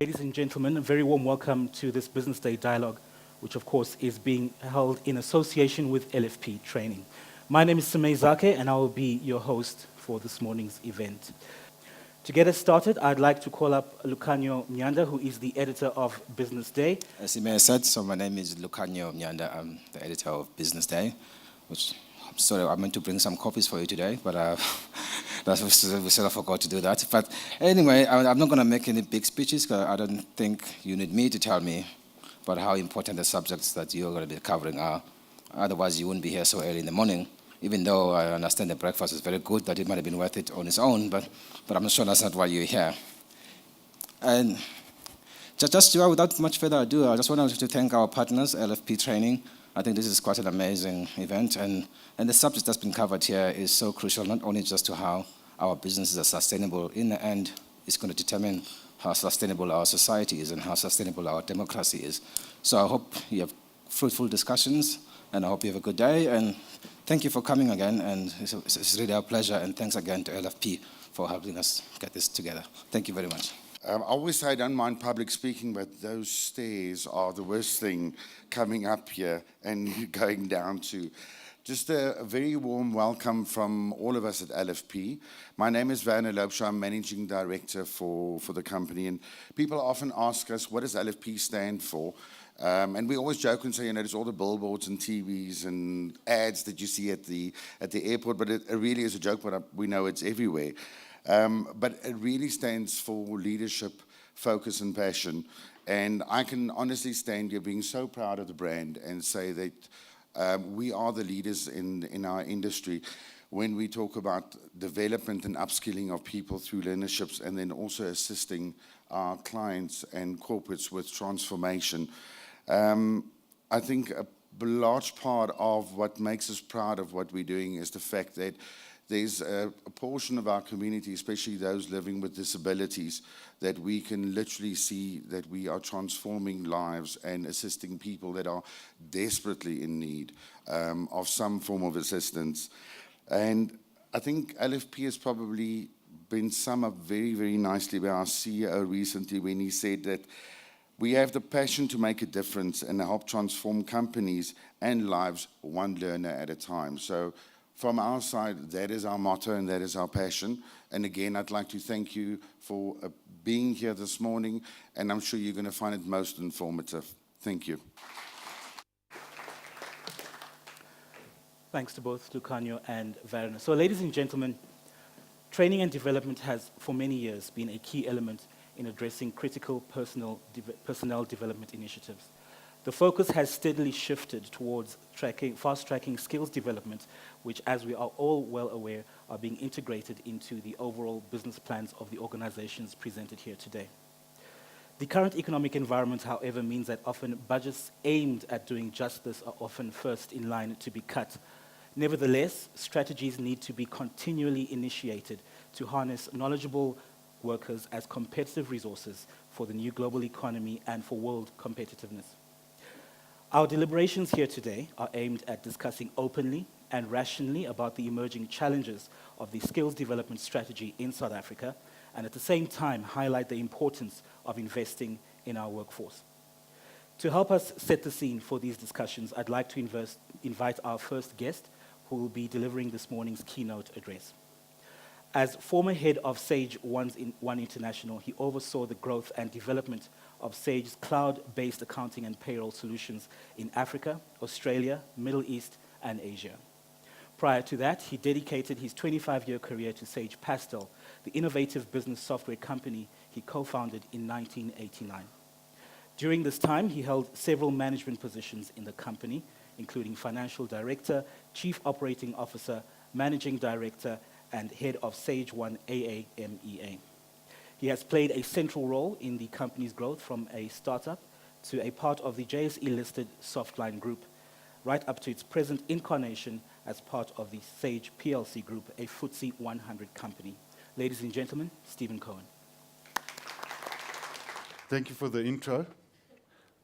Ladies and gentlemen, a very warm welcome to this Business Day Dialogue, which of course is being held in association with LFP Training. My name is Samay Zake, and I will be your host for this morning's event. To get us started, I'd like to call up Lucanio Nyanda, who is the editor of Business Day. As Samay said, so my name is Lucanio Nyanda. I'm the editor of Business Day, which I'm sorry, I meant to bring some copies for you today, but we sort of forgot to do that. But anyway, I'm not going to make any big speeches because I don't think you need me to tell me about how important the subjects that you're going to be covering are. Otherwise, you wouldn't be here so early in the morning, even though I understand the breakfast is very good, that it might have been worth it on its own, but I'm sure that's not why you're here. And just without much further ado, I just wanted to thank our partners, LFP Training. I think this is quite an amazing event, and the subject that's been covered here is so crucial, not only just to how our businesses are sustainable. In the end, it's going to determine how sustainable our society is and how sustainable our democracy is. So I hope you have fruitful discussions, and I hope you have a good day, and thank you for coming again, and it's really our pleasure, and thanks again to LFP for helping us get this together. Thank you very much. I always say I don't mind public speaking, but those stairs are the worst thing coming up here and going down to. Just a very warm welcome from all of us at LFP. My name is Werner Loubser. I'm Managing Director for the company. And people often ask us, what does LFP stand for? And we always joke and say, there's all the billboards and TVs and ads that you see at the airport, but it really is a joke, but we know it's everywhere. But it really stands for leadership, focus, and passion. And I can honestly stand here being so proud of the brand and say that we are the leaders in our industry when we talk about development and upskilling of people through learnerships, and then also assisting our clients and corporates with transformation. I think a large part of what makes us proud of what we're doing is the fact that there's a portion of our community, especially those living with disabilities, that we can literally see that we are transforming lives and assisting people that are desperately in need of some form of assistance. And I think LFP has probably been summed up very, very nicely by our CEO recently when he said that we have the passion to make a difference and help transform companies and lives one learner at a time. So from our side, that is our motto and that is our passion. And again, I'd like to thank you for being here this morning, and I'm sure you're going to find it most informative. Thank you. Thanks to both Lucanio and Werner. So ladies and gentlemen, training and development has for many years been a key element in addressing critical personnel development initiatives. The focus has steadily shifted towards fast-tracking skills development, which, as we are all well aware, are being integrated into the overall business plans of the organizations presented here today. The current economic environment, however, means that often budgets aimed at doing just this are often first in line to be cut. Nevertheless, strategies need to be continually initiated to harness knowledgeable workers as competitive resources for the new global economy and for world competitiveness. Our deliberations here today are aimed at discussing openly and rationally about the emerging challenges of the skills development strategy in South Africa, and at the same time highlight the importance of investing in our workforce. To help us set the scene for these discussions, I'd like to invite our first guest, who will be delivering this morning's keynote address. As former head of Sage One International, he oversaw the growth and development of Sage's cloud-based accounting and payroll solutions in Africa, Australia, Middle East, and Asia. Prior to that, he dedicated his 25-year career to Sage Pastel, the innovative business software company he co-founded in 1989. During this time, he held several management positions in the company, including financial director, chief operating officer, managing director, and head of Sage One AAMEA. He has played a central role in the company's growth from a startup to a part of the JSE-listed Softline Group, right up to its present incarnation as part of the Sage PLC Group, a FTSE 100 company. Ladies and gentlemen, Stephen Cohen. Thank you for the intro.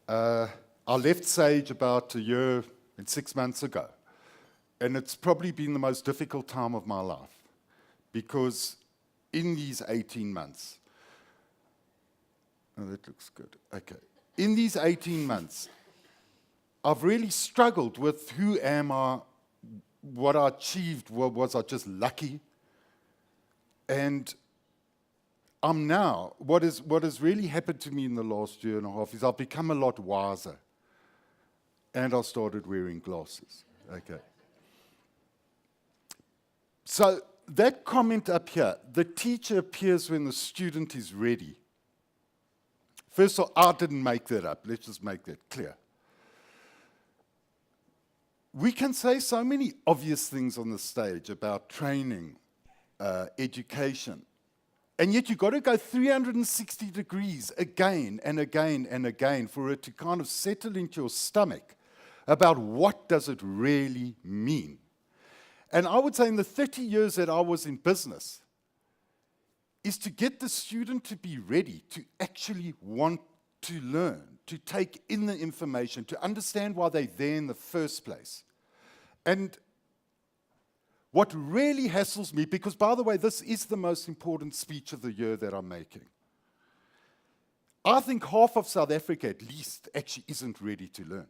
I left Sage about a year and 6 months ago, and it's probably been the most difficult time of my life, because in these 18 months, Oh, that looks good. Okay. In these 18 months, I've really struggled with who am I, what I achieved, was I just lucky? And I'm now, what has really happened to me in the last year and a half is I've become a lot wiser. And I started wearing glasses. Okay. So that comment up here, the teacher appears when the student is ready. First of all, I didn't make that up. Let's just make that clear. We can say so many obvious things on the stage about training, education, and yet you've got to go 360 degrees again and again and again for it to kind of settle into your stomach about what does it really mean. And I would say in the 30 years that I was in business, is to get the student to be ready to actually want to learn, to take in the information, to understand why they're there in the first place. And what really hassles me, because by the way, this is the most important speech of the year that I'm making. I think half of South Africa at least actually isn't ready to learn.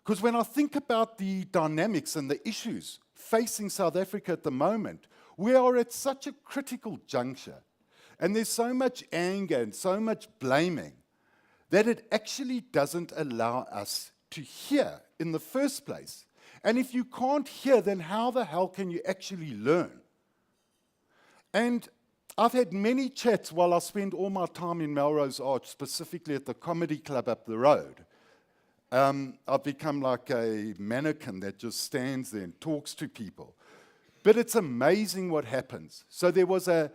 Because when I think about the dynamics and the issues facing South Africa at the moment, we are at such a critical juncture, and there's so much anger and so much blaming that it actually doesn't allow us to hear in the first place. And if you can't hear, then how the hell can you actually learn? And I've had many chats while I spend all my time in Melrose Arch, specifically at the comedy club up the road. I've become like a mannequin that just stands there and talks to people. But it's amazing what happens. So there was a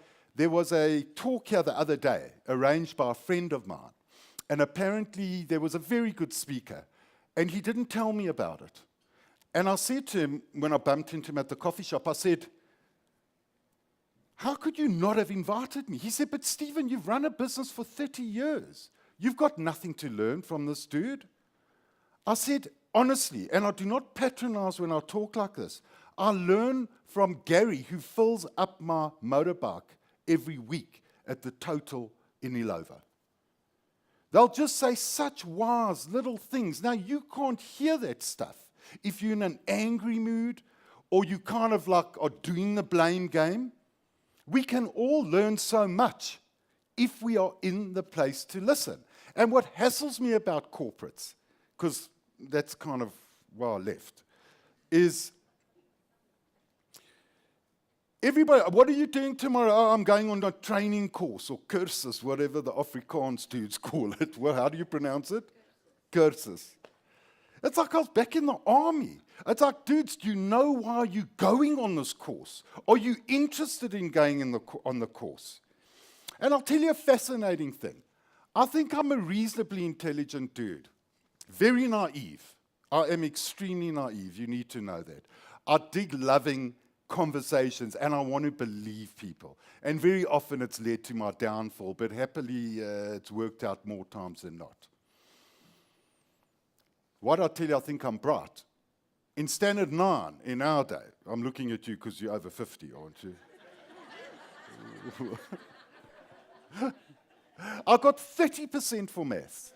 talk here the other day, arranged by a friend of mine. And apparently there was a very good speaker, and he didn't tell me about it. And I said to him, when I bumped into him at the coffee shop, I said, how could you not have invited me? He said, but Stephen, you've run a business for 30 years. You've got nothing to learn from this dude. I said, honestly, and I do not patronize when I talk like this, I learn from Gary, who fills up my motorbike every week at the Total in Ilova. They'll just say such wise little things. Now, you can't hear that stuff if you're in an angry mood or you kind of like are doing the blame game. We can all learn so much if we are in the place to listen. And what hassles me about corporates, because that's kind of where I left, is everybody, what are you doing tomorrow? Oh, I'm going on a training course or cursus, whatever the Afrikaans dudes call it. Well, how do you pronounce it? Cursus. It's like I was back in the army. It's like, dudes, do you know why you're going on this course? Are you interested in going on the course? And I'll tell you a fascinating thing. I think I'm a reasonably intelligent dude. Very naive. I am extremely naive. You need to know that. I dig loving conversations, and I want to believe people. And very often it's led to my downfall, but happily it's worked out more times than not. What I tell you, I think I'm bright. In Standard 9, in our day, I'm looking at you because you're over 50, aren't you? I got 30% for maths.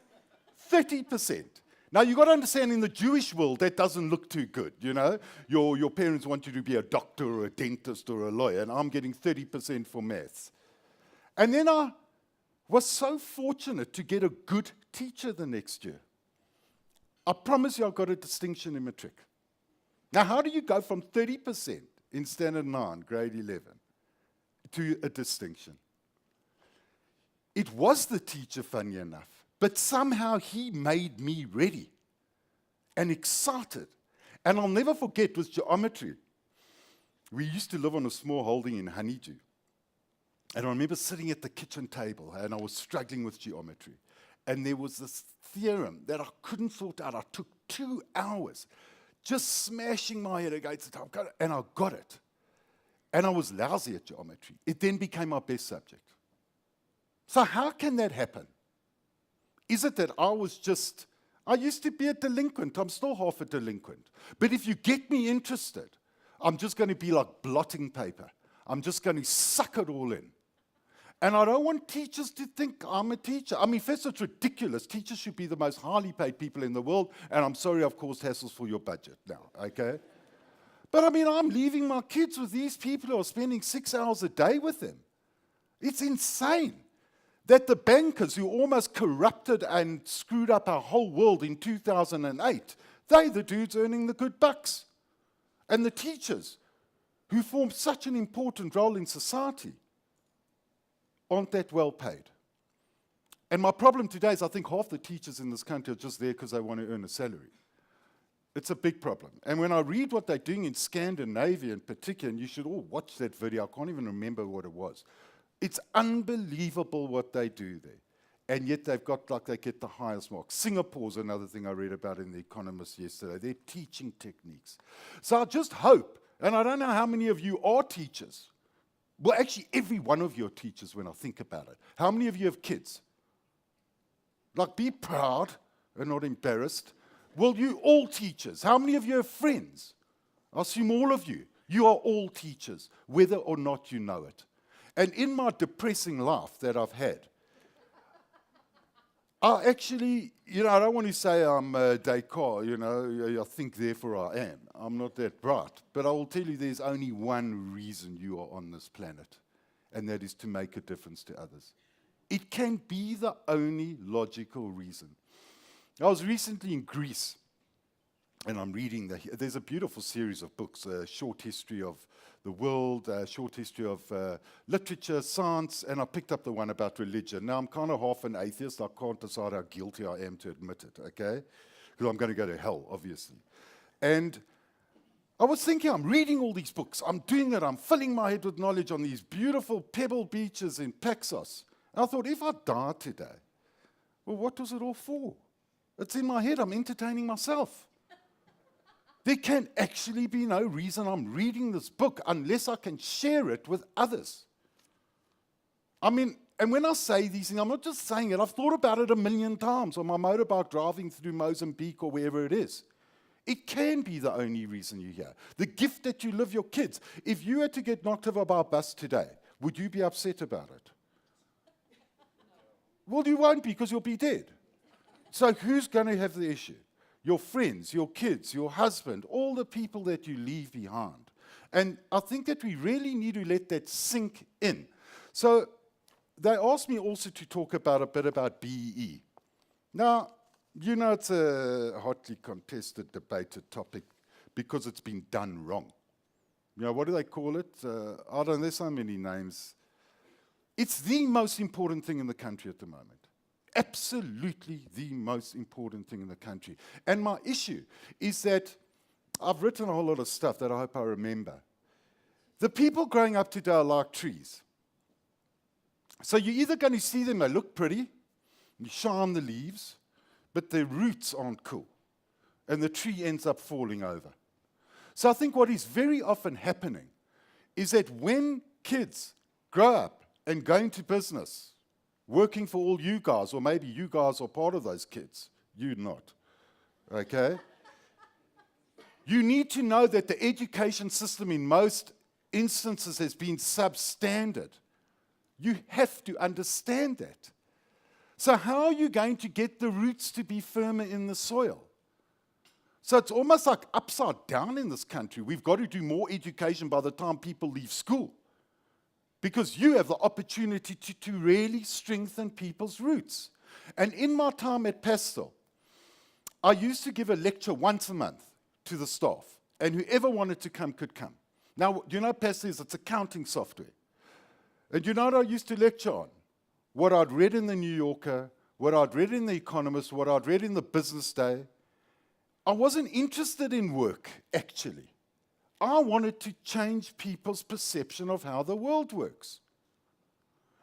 30%. Now, you've got to understand, in the Jewish world, that doesn't look too good, you know? Your parents want you to be a doctor or a dentist or a lawyer, and I'm getting 30% for maths. And then I was so fortunate to get a good teacher the next year. I promise you I got a distinction in matric. Now, how do you go from 30% in Standard 9, grade 11, to a distinction? It was the teacher, funny enough, but somehow he made me ready and excited. And I'll never forget with geometry. We used to live on a small holding in Honeydew. And I remember sitting at the kitchen table, and I was struggling with geometry. And there was this theorem that I couldn't sort out. I took 2 hours just smashing my head against the top, and I got it. And I was lousy at geometry. It then became my best subject. So how can that happen? Is it that I used to be a delinquent. I'm still half a delinquent. But if you get me interested, I'm just going to be like blotting paper. I'm just going to suck it all in. And I don't want teachers to think I'm a teacher. I mean, first, it's ridiculous. Teachers should be the most highly paid people in the world, and I'm sorry I've caused hassles for your budget now, okay? But I mean, I'm leaving my kids with these people who are spending 6 hours a day with them. It's insane that the bankers who almost corrupted and screwed up our whole world in 2008, they're the dudes earning the good bucks. And the teachers, who form such an important role in society, aren't that well paid. And my problem today is I think half the teachers in this country are just there because they want to earn a salary. It's a big problem. And when I read what they're doing in Scandinavia in particular, and you should all watch that video, I can't even remember what it was. It's unbelievable what they do there. And yet they've got, like, they get the highest marks. Singapore's another thing I read about in The Economist yesterday. Their teaching techniques. So I just hope, and I don't know how many of you are teachers. Well, actually, every one of you are teachers when I think about it. How many of you have kids? Like, be proud and not embarrassed. Well, you all teachers. How many of you have friends? I assume all of you. You are all teachers, whether or not you know it. And in my depressing life that I've had, I actually, I don't want to say I'm Descartes, I think therefore I am. I'm not that bright. But I will tell you there's only one reason you are on this planet, and that is to make a difference to others. It can be the only logical reason. I was recently in Greece, and I'm reading, there's a beautiful series of books, a short history of the world, a short history of literature, science, and I picked up the one about religion. Now, I'm kind of half an atheist. I can't decide how guilty I am to admit it, okay? Because I'm going to go to hell, obviously. And I was thinking, I'm reading all these books. I'm doing it. I'm filling my head with knowledge on these beautiful pebble beaches in Paxos. And I thought, if I died today, well, what was it all for? It's in my head. I'm entertaining myself. There can actually be no reason I'm reading this book unless I can share it with others. I mean, and when I say these things, I'm not just saying it. I've thought about it 1,000,000 times on my motorbike driving through Mozambique or wherever it is. It can be the only reason you're here. The gift that you live your kids. If you had to get knocked over by a bus today, would you be upset about it? Well, you won't be because you'll be dead. So who's going to have the issue? Your friends, your kids, your husband, all the people that you leave behind. And I think that we really need to let that sink in. So they asked me also to talk about a bit about BEE. Now, it's a hotly contested, debated topic because it's been done wrong. What do they call it? I don't know, there's so many names. It's the most important thing in the country at the moment. Absolutely the most important thing in the country. And my issue is that I've written a whole lot of stuff that I hope I remember. The people growing up today are like trees. So you're either going to see them, they look pretty, you shine the leaves, but their roots aren't cool. And the tree ends up falling over. So I think what is very often happening is that when kids grow up and go into business, working for all you guys, or maybe you guys are part of those kids. You not. Okay? You need to know that the education system in most instances has been substandard. You have to understand that. So how are you going to get the roots to be firmer in the soil? So it's almost like upside down in this country. We've got to do more education by the time people leave school. Because you have the opportunity to really strengthen people's roots. And in my time at Pastel, I used to give a lecture once a month to the staff. And whoever wanted to come could come. Now, Pastel is it's accounting software. And you know what I used to lecture on? What I'd read in the New Yorker, what I'd read in The Economist, what I'd read in the Business Day. I wasn't interested in work, actually. I wanted to change people's perception of how the world works.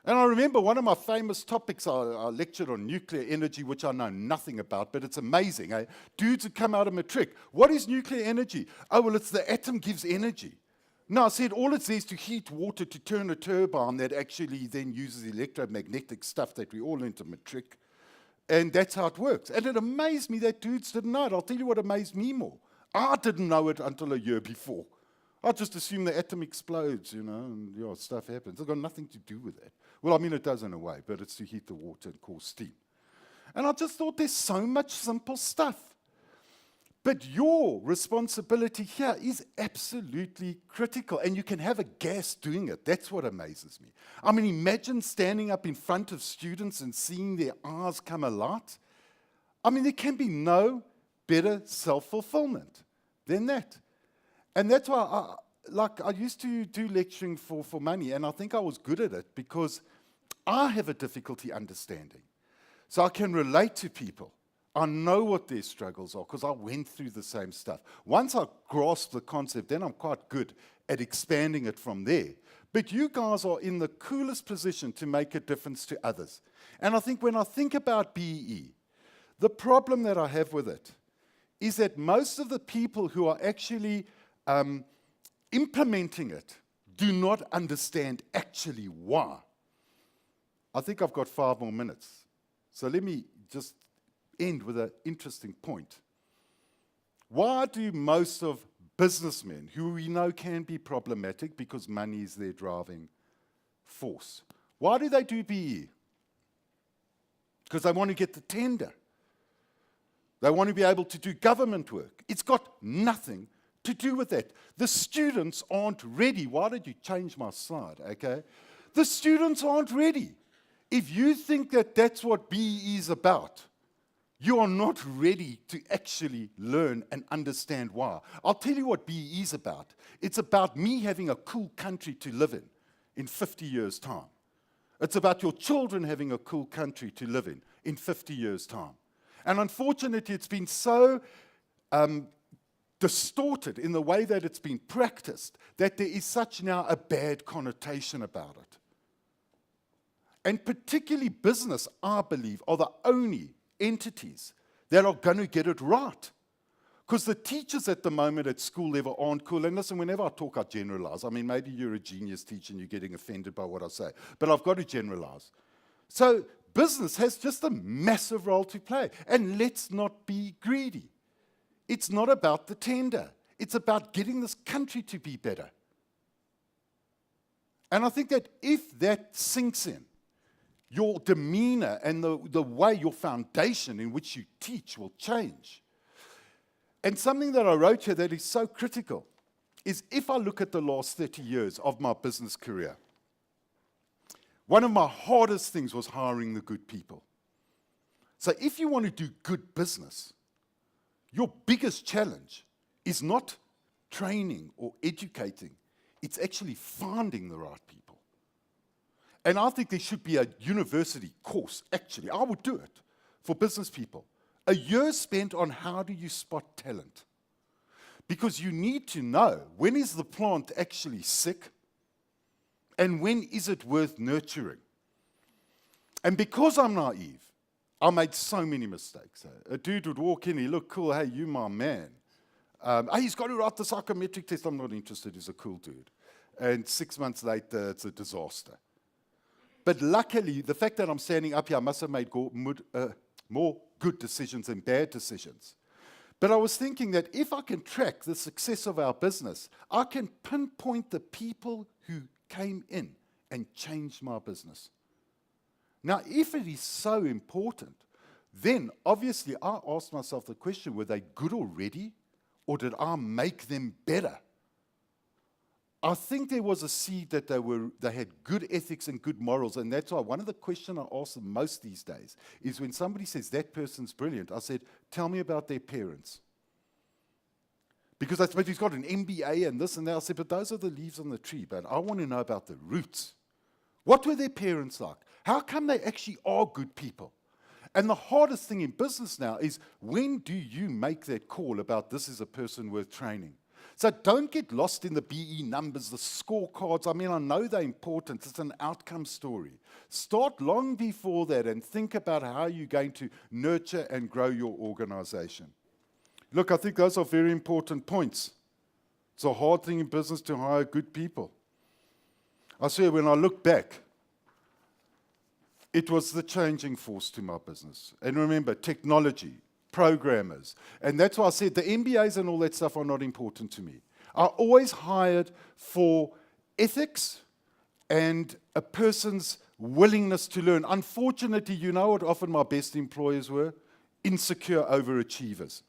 And I remember one of my famous topics, I lectured on nuclear energy, which I know nothing about, but it's amazing. Eh? Dudes who come out of matric. What is nuclear energy? Oh, well, it's the atom gives energy. No, I said all it's there is to heat water to turn a turbine that actually then uses electromagnetic stuff that we all learned in matric. And that's how it works. And it amazed me that dudes didn't know it. I'll tell you what amazed me more. I didn't know it until a year before. I just assume the atom explodes, and stuff happens. It's got nothing to do with that. Well, I mean, it does in a way, but it's to heat the water and cause steam. And I just thought there's so much simple stuff. But your responsibility here is absolutely critical, and you can have a gas doing it. That's what amazes me. I mean, imagine standing up in front of students and seeing their eyes come alight. I mean, there can be no better self-fulfillment than that. And that's why I used to do lecturing for money, and I think I was good at it because I have a difficulty understanding. So I can relate to people. I know what their struggles are because I went through the same stuff. Once I grasp the concept, then I'm quite good at expanding it from there. But you guys are in the coolest position to make a difference to others. And I think when I think about BEE, the problem that I have with it is that most of the people who are actually implementing it do not understand actually why. I think I've got 5 more minutes. So let me just end with an interesting point. Why do most of businessmen, who we know can be problematic because money is their driving force, why do they do BE? Because they want to get the tender. They want to be able to do government work. It's got nothing to do with that. The students aren't ready. Why did you change my slide, okay? The students aren't ready. If you think that that's what BE is about, you are not ready to actually learn and understand why. I'll tell you what BE is about. It's about me having a cool country to live in 50 years' time. It's about your children having a cool country to live in 50 years' time. And unfortunately, it's been so distorted in the way that it's been practiced that there is such now a bad connotation about it. And particularly business, I believe, are the only entities that are going to get it right. Because the teachers at the moment at school level aren't cool. And listen, whenever I talk, I generalize. I mean, maybe you're a genius teacher and you're getting offended by what I say. But I've got to generalize. So business has just a massive role to play. And let's not be greedy. It's not about the tender. It's about getting this country to be better. And I think that if that sinks in, your demeanor and the way, your foundation in which you teach will change. And something that I wrote here that is so critical is if I look at the last 30 years of my business career, one of my hardest things was hiring the good people. So if you want to do good business, your biggest challenge is not training or educating. It's actually finding the right people. And I think there should be a university course, actually. I would do it for business people. A year spent on how do you spot talent. Because you need to know when is the plant actually sick and when is it worth nurturing. And because I'm naive, I made so many mistakes. A dude would walk in, he looked cool, hey, you my man. Hey, he's got to write the psychometric test. I'm not interested, he's a cool dude. And 6 months later, it's a disaster. But luckily, the fact that I'm standing up here, I must have made more good decisions than bad decisions. But I was thinking that if I can track the success of our business, I can pinpoint the people who came in and changed my business. Now, if it is so important, then obviously I asked myself the question, were they good already, or did I make them better? I think there was a seed that they had good ethics and good morals, and that's why one of the questions I ask them most these days is when somebody says, that person's brilliant, I said, tell me about their parents. Because I said, he's got an MBA and this and that. I said, but those are the leaves on the tree, but I want to know about the roots. What were their parents like? How come they actually are good people? And the hardest thing in business now is, when do you make that call about this is a person worth training? So don't get lost in the BE numbers, the scorecards. I mean, I know they're important. It's an outcome story. Start long before that and think about how you're going to nurture and grow your organization. Look, I think those are very important points. It's a hard thing in business to hire good people. I swear, when I look back, it was the changing force to my business. And remember, technology, programmers. And that's why I said the MBAs and all that stuff are not important to me. are always hired for ethics and a person's willingness to learn. Unfortunately, you know what often my best employers were? Insecure overachievers.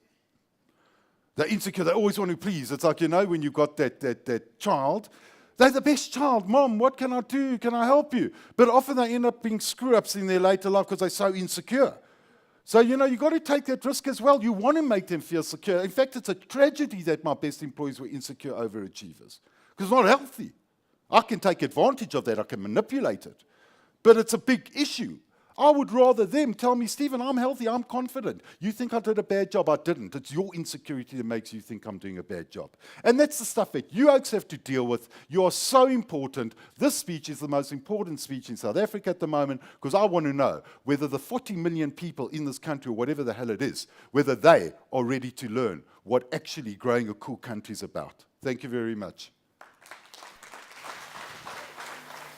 They're insecure, they always want to please. It's like, you know, when you've got that child, they're the best child. Mom, what can I do? Can I help you? But often they end up being screw-ups in their later life because they're so insecure. So, you know, you've got to take that risk as well. You want to make them feel secure. In fact, it's a tragedy that my best employees were insecure overachievers because it's not healthy. I can take advantage of that. I can manipulate it. But it's a big issue. I would rather them tell me, Stephen, I'm healthy, I'm confident. You think I did a bad job? I didn't. It's your insecurity that makes you think I'm doing a bad job. And that's the stuff that you oaks have to deal with. You are so important. This speech is the most important speech in South Africa at the moment because I want to know whether the 40 million people in this country, or whatever the hell it is, whether they are ready to learn what actually growing a cool country is about. Thank you very much.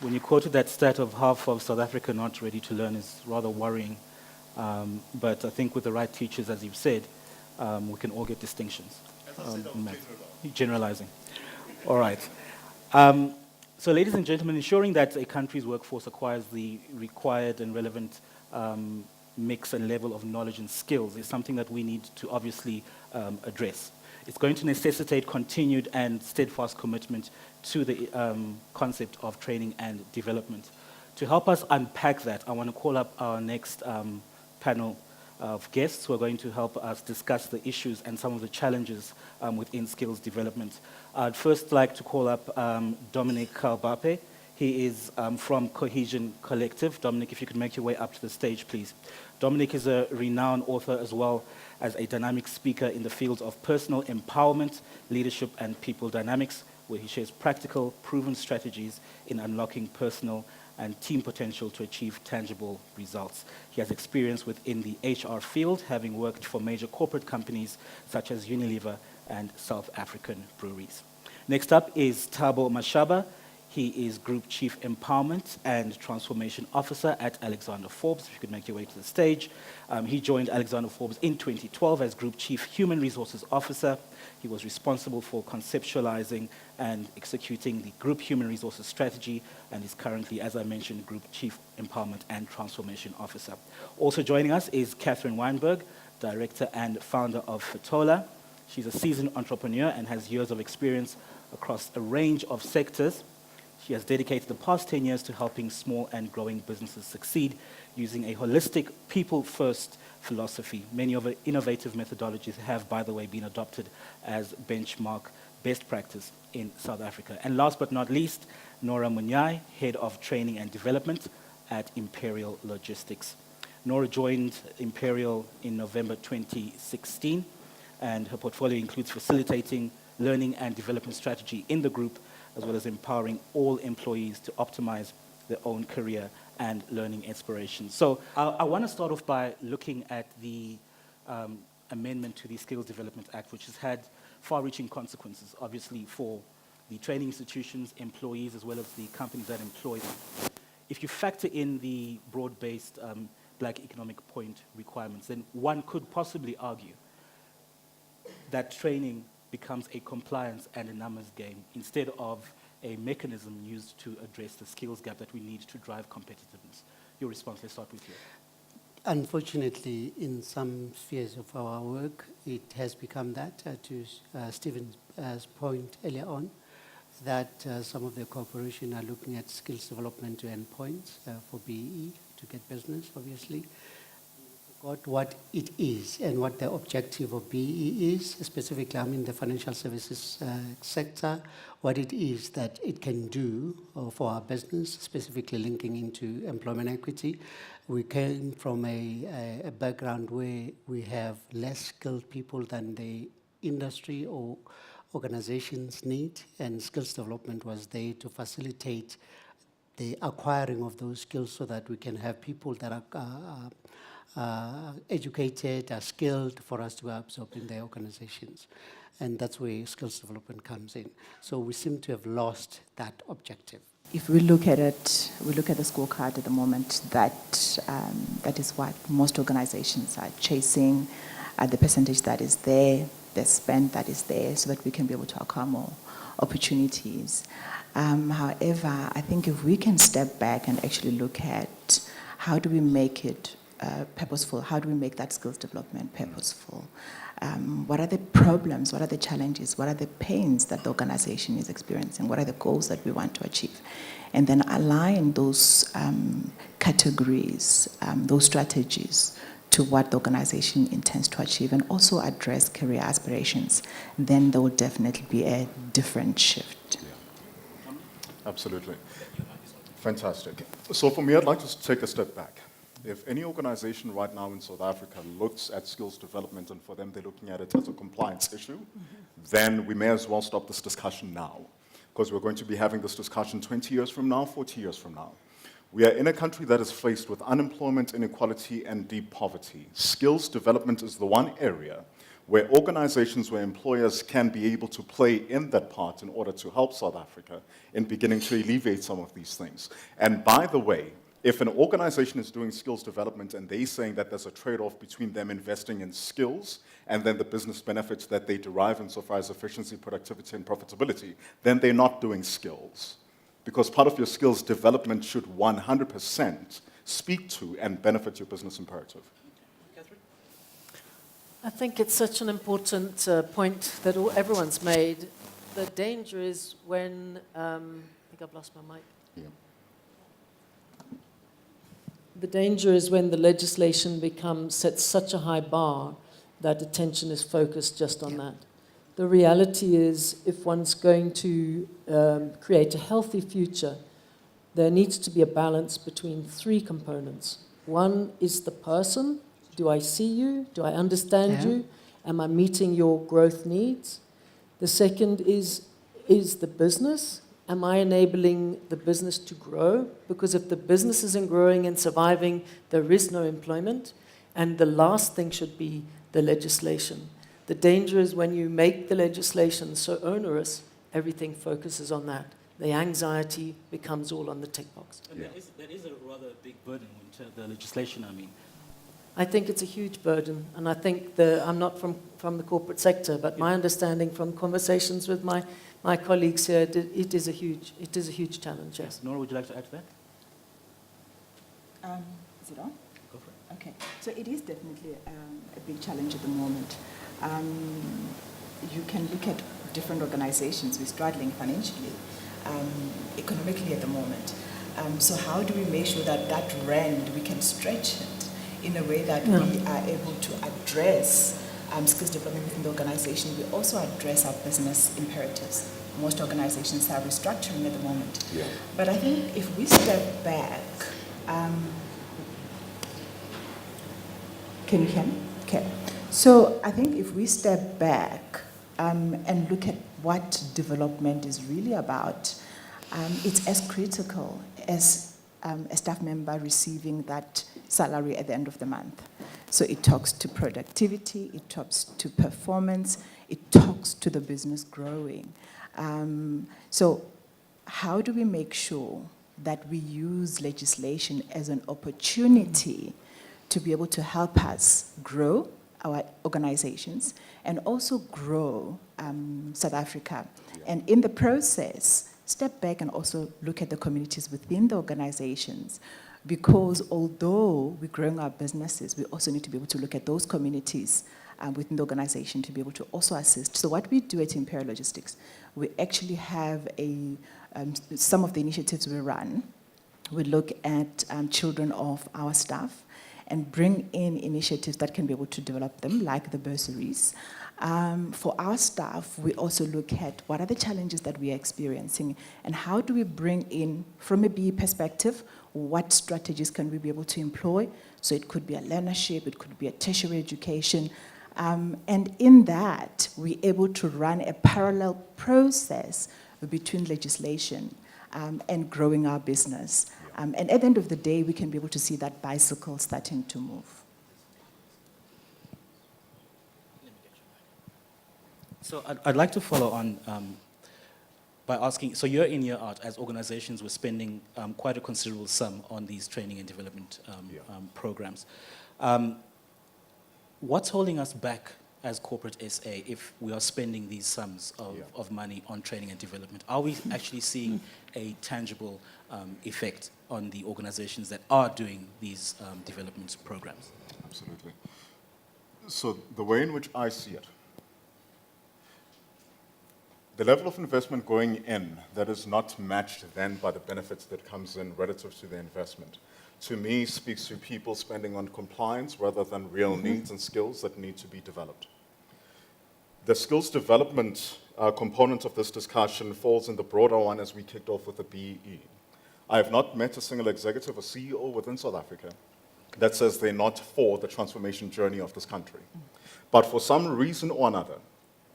When you quoted that stat of half of South Africa not ready to learn is rather worrying. But I think with the right teachers, as you've said, we can all get distinctions. Generalizing. All right. So ladies and gentlemen, ensuring that a country's workforce acquires the required and relevant mix and level of knowledge and skills is something that we need to obviously address. It's going to necessitate continued and steadfast commitment to the concept of training and development. To help us unpack that, I want to call up our next panel of guests who are going to help us discuss the issues and some of the challenges within skills development. I'd first like to call up Dominic Kalbape. He is from Cohesion Collective. Dominic, if you could make your way up to the stage, please. Dominic is a renowned author as well as a dynamic speaker in the fields of personal empowerment, leadership, and people dynamics, where he shares practical, proven strategies in unlocking personal and team potential to achieve tangible results. He has experience within the HR field, having worked for major corporate companies such as Unilever and South African breweries. Next up is Thabo Mashaba. He is Group Chief Empowerment and Transformation Officer at Alexander Forbes. If you could make your way to the stage. He joined Alexander Forbes in 2012 as Group Chief Human Resources Officer. He was responsible for conceptualizing and executing the Group Human Resources Strategy and is currently, as I mentioned, Group Chief Empowerment and Transformation Officer. Also joining us is Catherine Wijnberg, Director and Founder of Fetola. She's a seasoned entrepreneur and has years of experience across a range of sectors. She has dedicated the past 10 years to helping small and growing businesses succeed using a holistic, people-first philosophy. Many of her innovative methodologies have, by the way, been adopted as benchmark best practice in South Africa. And last but not least, Nora Munyai, Head of Training and Development at Imperial Logistics. Nora joined Imperial in November 2016, and her portfolio includes facilitating learning and development strategy in the group, as well as empowering all employees to optimize their own career and learning aspirations. So I want to start off by looking at the amendment to the Skills Development Act, which has had far-reaching consequences, obviously, for the training institutions, employees, as well as the companies that employ them. If you factor in the broad-based Black Economic Point requirements, then one could possibly argue that training becomes a compliance and a numbers game instead of a mechanism used to address the skills gap that we need to drive competitiveness. Your response, let's start with you. Unfortunately, in some spheres of our work, it has become that, to Stephen's point earlier on, that some of the corporations are looking at skills development to endpoints for BEE, to get business, obviously. What it is and what the objective of BEE is, specifically the financial services sector, what it is that it can do for our business, specifically linking into employment equity. We came from a background where we have less skilled people than the industry or organizations need, and skills development was there to facilitate the acquiring of those skills so that we can have people that are educated, are skilled for us to absorb in their organizations. And that's where skills development comes in. So we seem to have lost that objective. If we look at it, we look at the scorecard at the moment, that is what most organizations are chasing, the percentage that is there. the spend that is there so that we can be able to acquire more opportunities. However, I think if we can step back and actually look at how do we make it purposeful, how do we make that skills development purposeful, what are the problems, what are the challenges, what are the pains that the organization is experiencing, what are the goals that we want to achieve, and then align those categories, those strategies to what the organization intends to achieve, and also address career aspirations, then there will definitely be a different shift. Yeah. Absolutely. Fantastic. So for me, I'd like to take a step back. If any organization right now in South Africa looks at skills development, and for them they're looking at it as a compliance issue, then we may as well stop this discussion now, because we're going to be having this discussion 20 years from now, 40 years from now. We are in a country that is faced with unemployment, inequality, and deep poverty. Skills development is the one area where organizations, where employers can be able to play in that part in order to help South Africa in beginning to alleviate some of these things. And by the way, if an organization is doing skills development and they're saying that there's a trade-off between them investing in skills and then the business benefits that they derive insofar as efficiency, productivity, and profitability, then they're not doing skills. Because part of your skills development should 100% speak to and benefit your business imperative. I think it's such an important point that everyone's made. The danger is when, I think I've lost my mic. Yeah. The danger is when the legislation sets such a high bar that attention is focused just on that. The reality is, if one's going to create a healthy future, there needs to be a balance between three components. One is the person. Do I see you? Do I understand you? Am I meeting your growth needs? The second is the business. Am I enabling the business to grow? Because if the business isn't growing and surviving, there is no employment. And the last thing should be the legislation. The danger is when you make the legislation so onerous, everything focuses on that. The anxiety becomes all on the tick box. And that is a rather big burden, the legislation, I mean. I think it's a huge burden, and I think I'm not from the corporate sector, but my understanding from conversations with my colleagues here, it is a huge challenge, yes. Nora, would you like to add to that? Is it on? Go for it. Okay, so it is definitely a big challenge at the moment. You can look at different organizations who are struggling financially, economically at the moment. So how do we make sure that rand, we can stretch it in a way that we are able to address skills development within the organization? We also address our business imperatives. Most organizations are restructuring at the moment. Yeah. But I think if we step back, can you hear me? Okay. So I think if we step back and look at what development is really about, it's as critical as a staff member receiving that salary at the end of the month. So it talks to productivity, it talks to performance, it talks to the business growing. So how do we make sure that we use legislation as an opportunity to be able to help us grow our organizations and also grow South Africa? Yeah. And in the process, step back and also look at the communities within the organizations, because although we're growing our businesses, we also need to be able to look at those communities within the organization to be able to also assist. So what we do at Imperial Logistics, we actually have some of the initiatives we run. We look at children of our staff and bring in initiatives that can be able to develop them, like the bursaries. For our staff, we also look at what are the challenges that we are experiencing and how do we bring in, from a BE perspective, what strategies can we be able to employ? So it could be a learnership, it could be a tertiary education. And in that, we're able to run a parallel process between legislation and growing our business. And at the end of the day, we can be able to see that bicycle starting to move. So I'd like to follow on by asking, so year in, year out, as organizations, we're spending quite a considerable sum on these training and development programs. What's holding us back as corporate SA if we are spending these sums Yeah. of money on training and development? Are we actually seeing a tangible effect on the organizations that are doing these development programs? Absolutely. So the way in which I see it, the level of investment going in that is not matched then by the benefits that comes in relative to the investment, to me speaks to people spending on compliance rather than real needs and skills that need to be developed. The skills development component of this discussion falls in the broader one as we kicked off with the BEE. I have not met a single executive or CEO within South Africa that says they're not for the transformation journey of this country. But for some reason or another,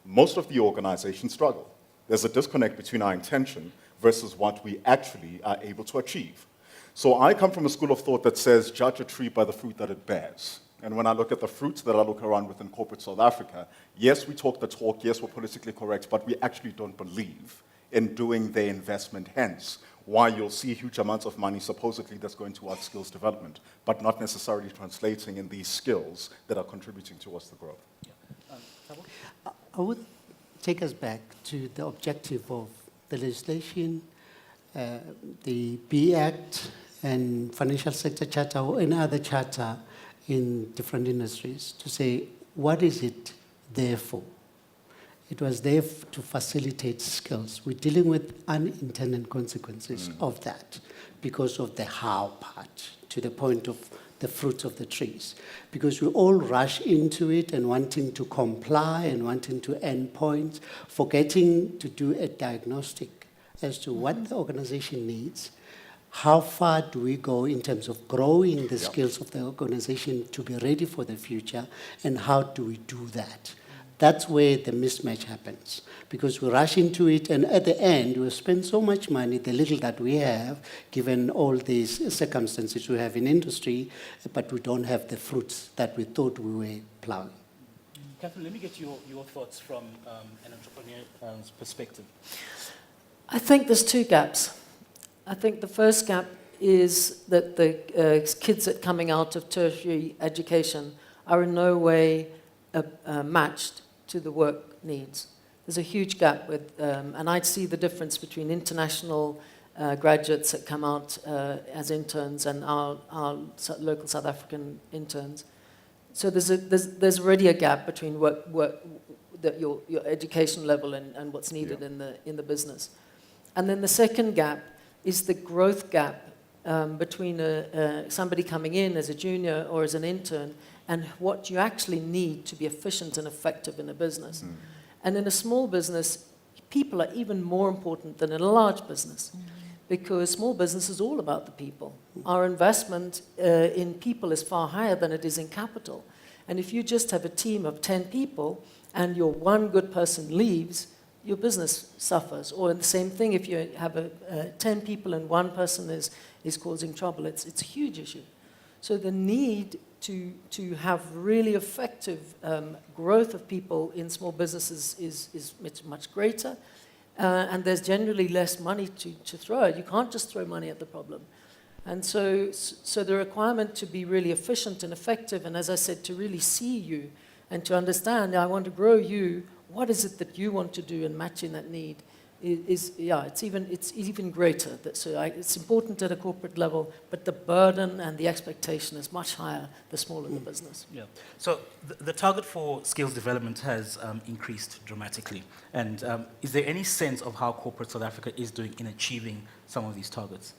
most of the organizations struggle. There's a disconnect between our intention versus what we actually are able to achieve. So I come from a school of thought that says, judge a tree by the fruit that it bears. And when I look at the fruits that I look around within corporate South Africa, yes, we talk the talk, yes, we're politically correct, but we actually don't believe in doing the investment. Hence, why you'll see huge amounts of money supposedly that's going towards skills development, but not necessarily translating in these skills that are contributing towards the growth. I would take us back to the objective of the legislation, the B Act and Financial Sector Charter or any other charter in different industries to say, what is it there for? It was there to facilitate skills. We're dealing with unintended consequences of that because of the how part, to the point of the fruits of the trees. Because we all rush into it and wanting to comply and wanting to end points, forgetting to do a diagnostic as to what the organization needs, how far do we go in terms of growing the skills of the organization to be ready for the future, and how do we do that? That's where the mismatch happens, because we rush into it, and at the end, we spend so much money, the little that we have, given all these circumstances we have in industry, but we don't have the fruits that we thought we were plowing. Catherine, let me get your thoughts from an entrepreneur's perspective. I think there's two gaps. I think the first gap is that the kids that are coming out of tertiary education are in no way matched to the work needs. There's a huge gap with, and I'd see the difference between international graduates that come out as interns and our local South African interns. So there's already a gap between your education level and what's needed in the business. And then the second gap is the growth gap between somebody coming in as a junior or as an intern and what you actually need to be efficient and effective in a business. And in a small business, people are even more important than in a large business, because small business is all about the people. Our investment in people is far higher than it is in capital. And if you just have a team of 10 people and your one good person leaves, your business suffers. Or the same thing, if you have 10 people and one person is causing trouble, it's a huge issue. So the need to have really effective growth of people in small businesses is much greater, and there's generally less money to throw. You can't just throw money at the problem. And so the requirement to be really efficient and effective, and as I said, to really see you and to understand, I want to grow you, what is it that you want to do and matching that need it's even greater. It's important at a corporate level, but the burden and the expectation is much higher the smaller the business. Yeah. So the target for skills development has increased dramatically. And is there any sense of how corporate South Africa is doing in achieving some of these targets?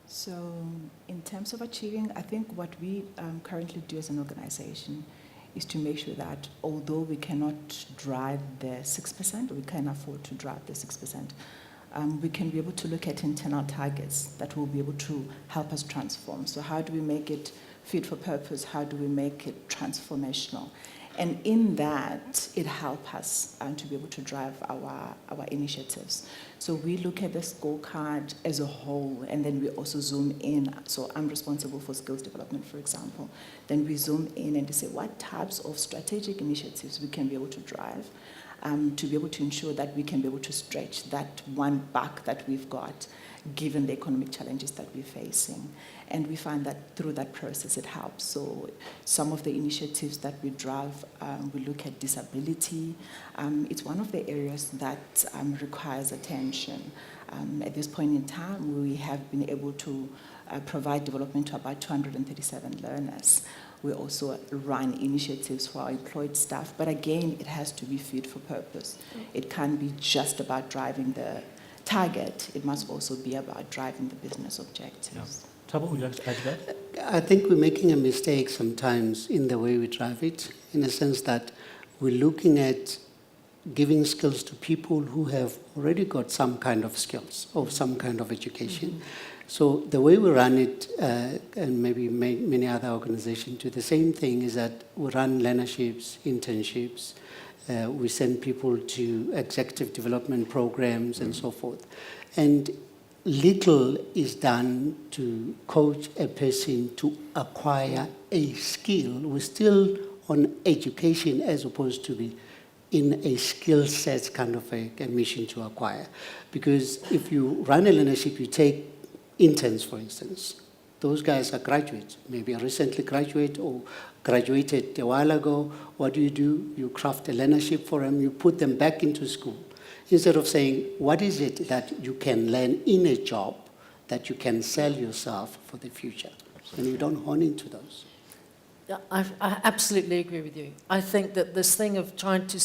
So in terms of achieving, I think what we currently do as an organization is to make sure that although we cannot drive the 6%, we can afford to drive the 6%, we can be able to look at internal targets that will be able to help us transform. So how do we make it fit for purpose? How do we make it transformational? And in that, it helps us to be able to drive our initiatives. So we look at the scorecard as a whole, and then we also zoom in. So I'm responsible for skills development, for example. Then we zoom in and say what types of strategic initiatives we can be able to drive. to be able to ensure that we can be able to stretch that one buck that we've got, given the economic challenges that we're facing. And we find that through that process it helps. So some of the initiatives that we drive, we look at disability. It's one of the areas that requires attention. At this point in time, we have been able to provide development to about 237 learners. We also run initiatives for our employed staff, but again, it has to be fit for purpose. It can't be just about driving the target, it must also be about driving the business objectives. Thabo, would you like to add to that? I think we're making a mistake sometimes in the way we drive it, in a sense that we're looking at giving skills to people who have already got some kind of skills or some kind of education. So the way we run it, and maybe many other organizations do the same thing, is that we run learnerships, internships, we send people to executive development programs and so forth. And little is done to coach a person to acquire a skill. We're still on education as opposed to be in a skill set kind of a mission to acquire. Because if you run a learnership, you take interns, for instance. Those guys are graduates, maybe recently graduate or graduated a while ago. What do? You craft a learnership for them, you put them back into school. Instead of saying, what is it that you can learn in a job that you can sell yourself for the future? And we don't hone into those. Yeah, I absolutely agree with you. I think that this thing of trying to,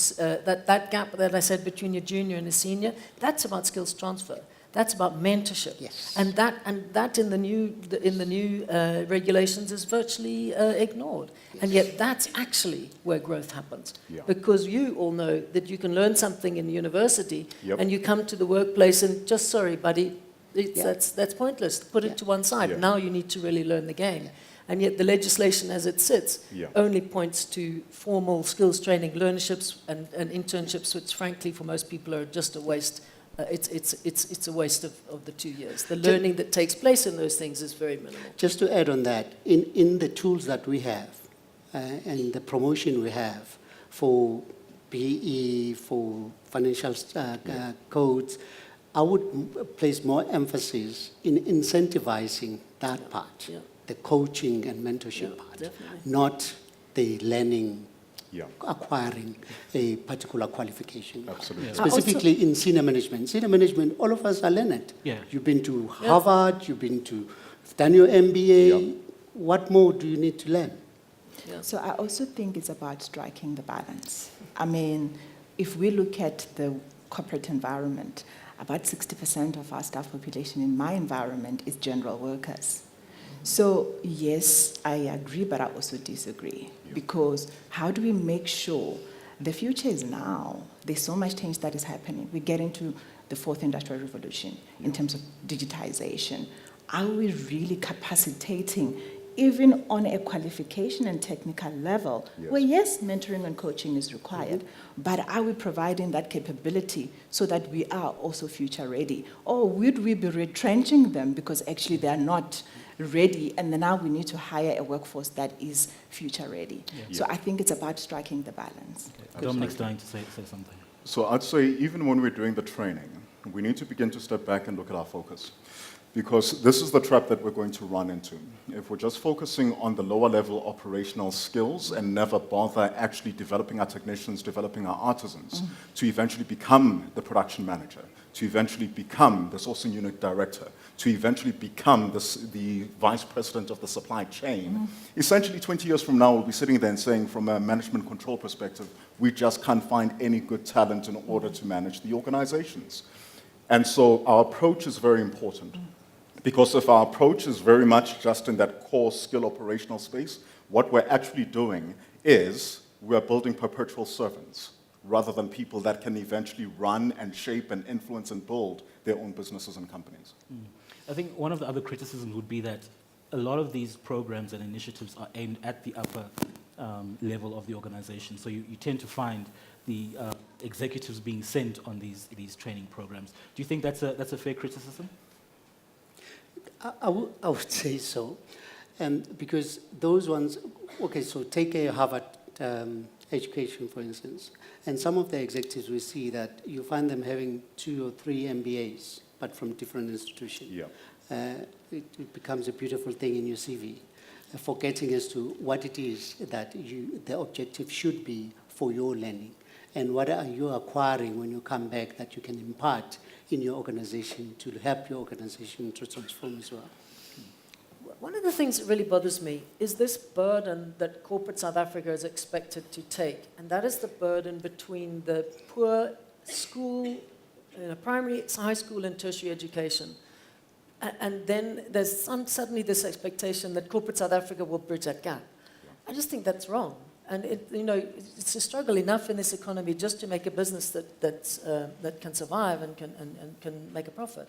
that gap that I said between your junior and a senior, that's about skills transfer. That's about mentorship. Yes. And that in the new regulations is virtually ignored. Yes. And yet that's actually where growth happens. Yeah. Because you all know that you can learn something in university, Yep. and you come to the workplace and just, sorry, buddy, that's pointless. Put it to one side. Yeah. Now you need to really learn the game. And yet the legislation as it sits only points to formal skills training, learnerships and internships, which frankly for most people are just a waste. It's a waste of the 2 years. The learning that takes place in those things is very minimal. Just to add on that, in the tools that we have and the promotion we have for PE, for financial codes, I would place more emphasis in incentivizing that part, the coaching and mentorship part, definitely. not the learning, Yeah. acquiring a particular qualification. Absolutely. Specifically in senior management. Senior management, all of us are learned. Yeah. You've been to Harvard, you've done your MBA. Yeah. What more do you need to learn? Yeah. So I also think it's about striking the balance. I mean, if we look at the corporate environment, about 60% of our staff population in my environment is general workers. So yes, I agree, but I also disagree. Because how do we make sure the future is now? There's so much change that is happening. We get into the fourth industrial revolution in terms of digitization. Are we really capacitating, even on a qualification and technical level, where yes, mentoring and coaching is required, but are we providing that capability so that we are also future ready? Or would we be retrenching them because actually they are not ready, and then now we need to hire a workforce that is future ready? So I think it's about striking the balance. Okay. Dominic's dying to say something. So I'd say even when we're doing the training, we need to begin to step back and look at our focus. Because this is the trap that we're going to run into. If we're just focusing on the lower level operational skills and never bother actually developing our technicians, developing our artisans, to eventually become the production manager, to eventually become the sourcing unit director, to eventually become the vice president of the supply chain, essentially 20 years from now we'll be sitting there and saying from a management control perspective, we just can't find any good talent in order to manage the organizations. And so our approach is very important. Because if our approach is very much just in that core skill operational space, what we're actually doing is we're building perpetual servants rather than people that can eventually run and shape and influence and build their own businesses and companies. I think one of the other criticisms would be that a lot of these programs and initiatives are aimed at the upper level of the organization. So you tend to find the executives being sent on these training programs. Do you think that's a fair criticism? I would say so. Because those ones, okay, so take a Harvard education, for instance, and some of the executives we see that you find them having 2 or 3 MBAs, but from different institutions. Yeah. It becomes a beautiful thing in your CV, forgetting as to what it is that the objective should be for your learning, and what are you acquiring when you come back that you can impart in your organization to help your organization to transform as well. One of the things that really bothers me is this burden that corporate South Africa is expected to take, and that is the burden between the poor school, primary, high school, and tertiary education. And then there's suddenly this expectation that corporate South Africa will bridge that gap. I just think that's wrong. And it's a struggle enough in this economy just to make a business that can survive and can make a profit.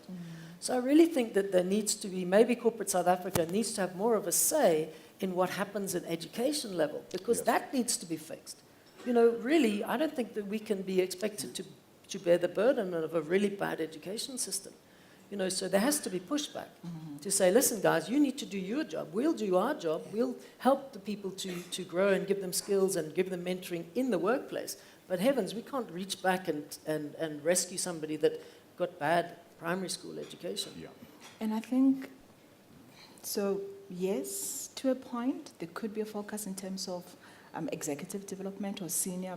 So I really think that there needs to be, maybe corporate South Africa needs to have more of a say in what happens at education level, because that needs to be fixed. Really, I don't think that we can be expected to bear the burden of a really bad education system. So there has to be pushback to say, listen, guys, you need to do your job. We'll do our job. We'll help the people to grow and give them skills and give them mentoring in the workplace. But heavens, we can't reach back and rescue somebody that got bad primary school education. Yeah. And I think, so yes, to a point, there could be a focus in terms of executive development or senior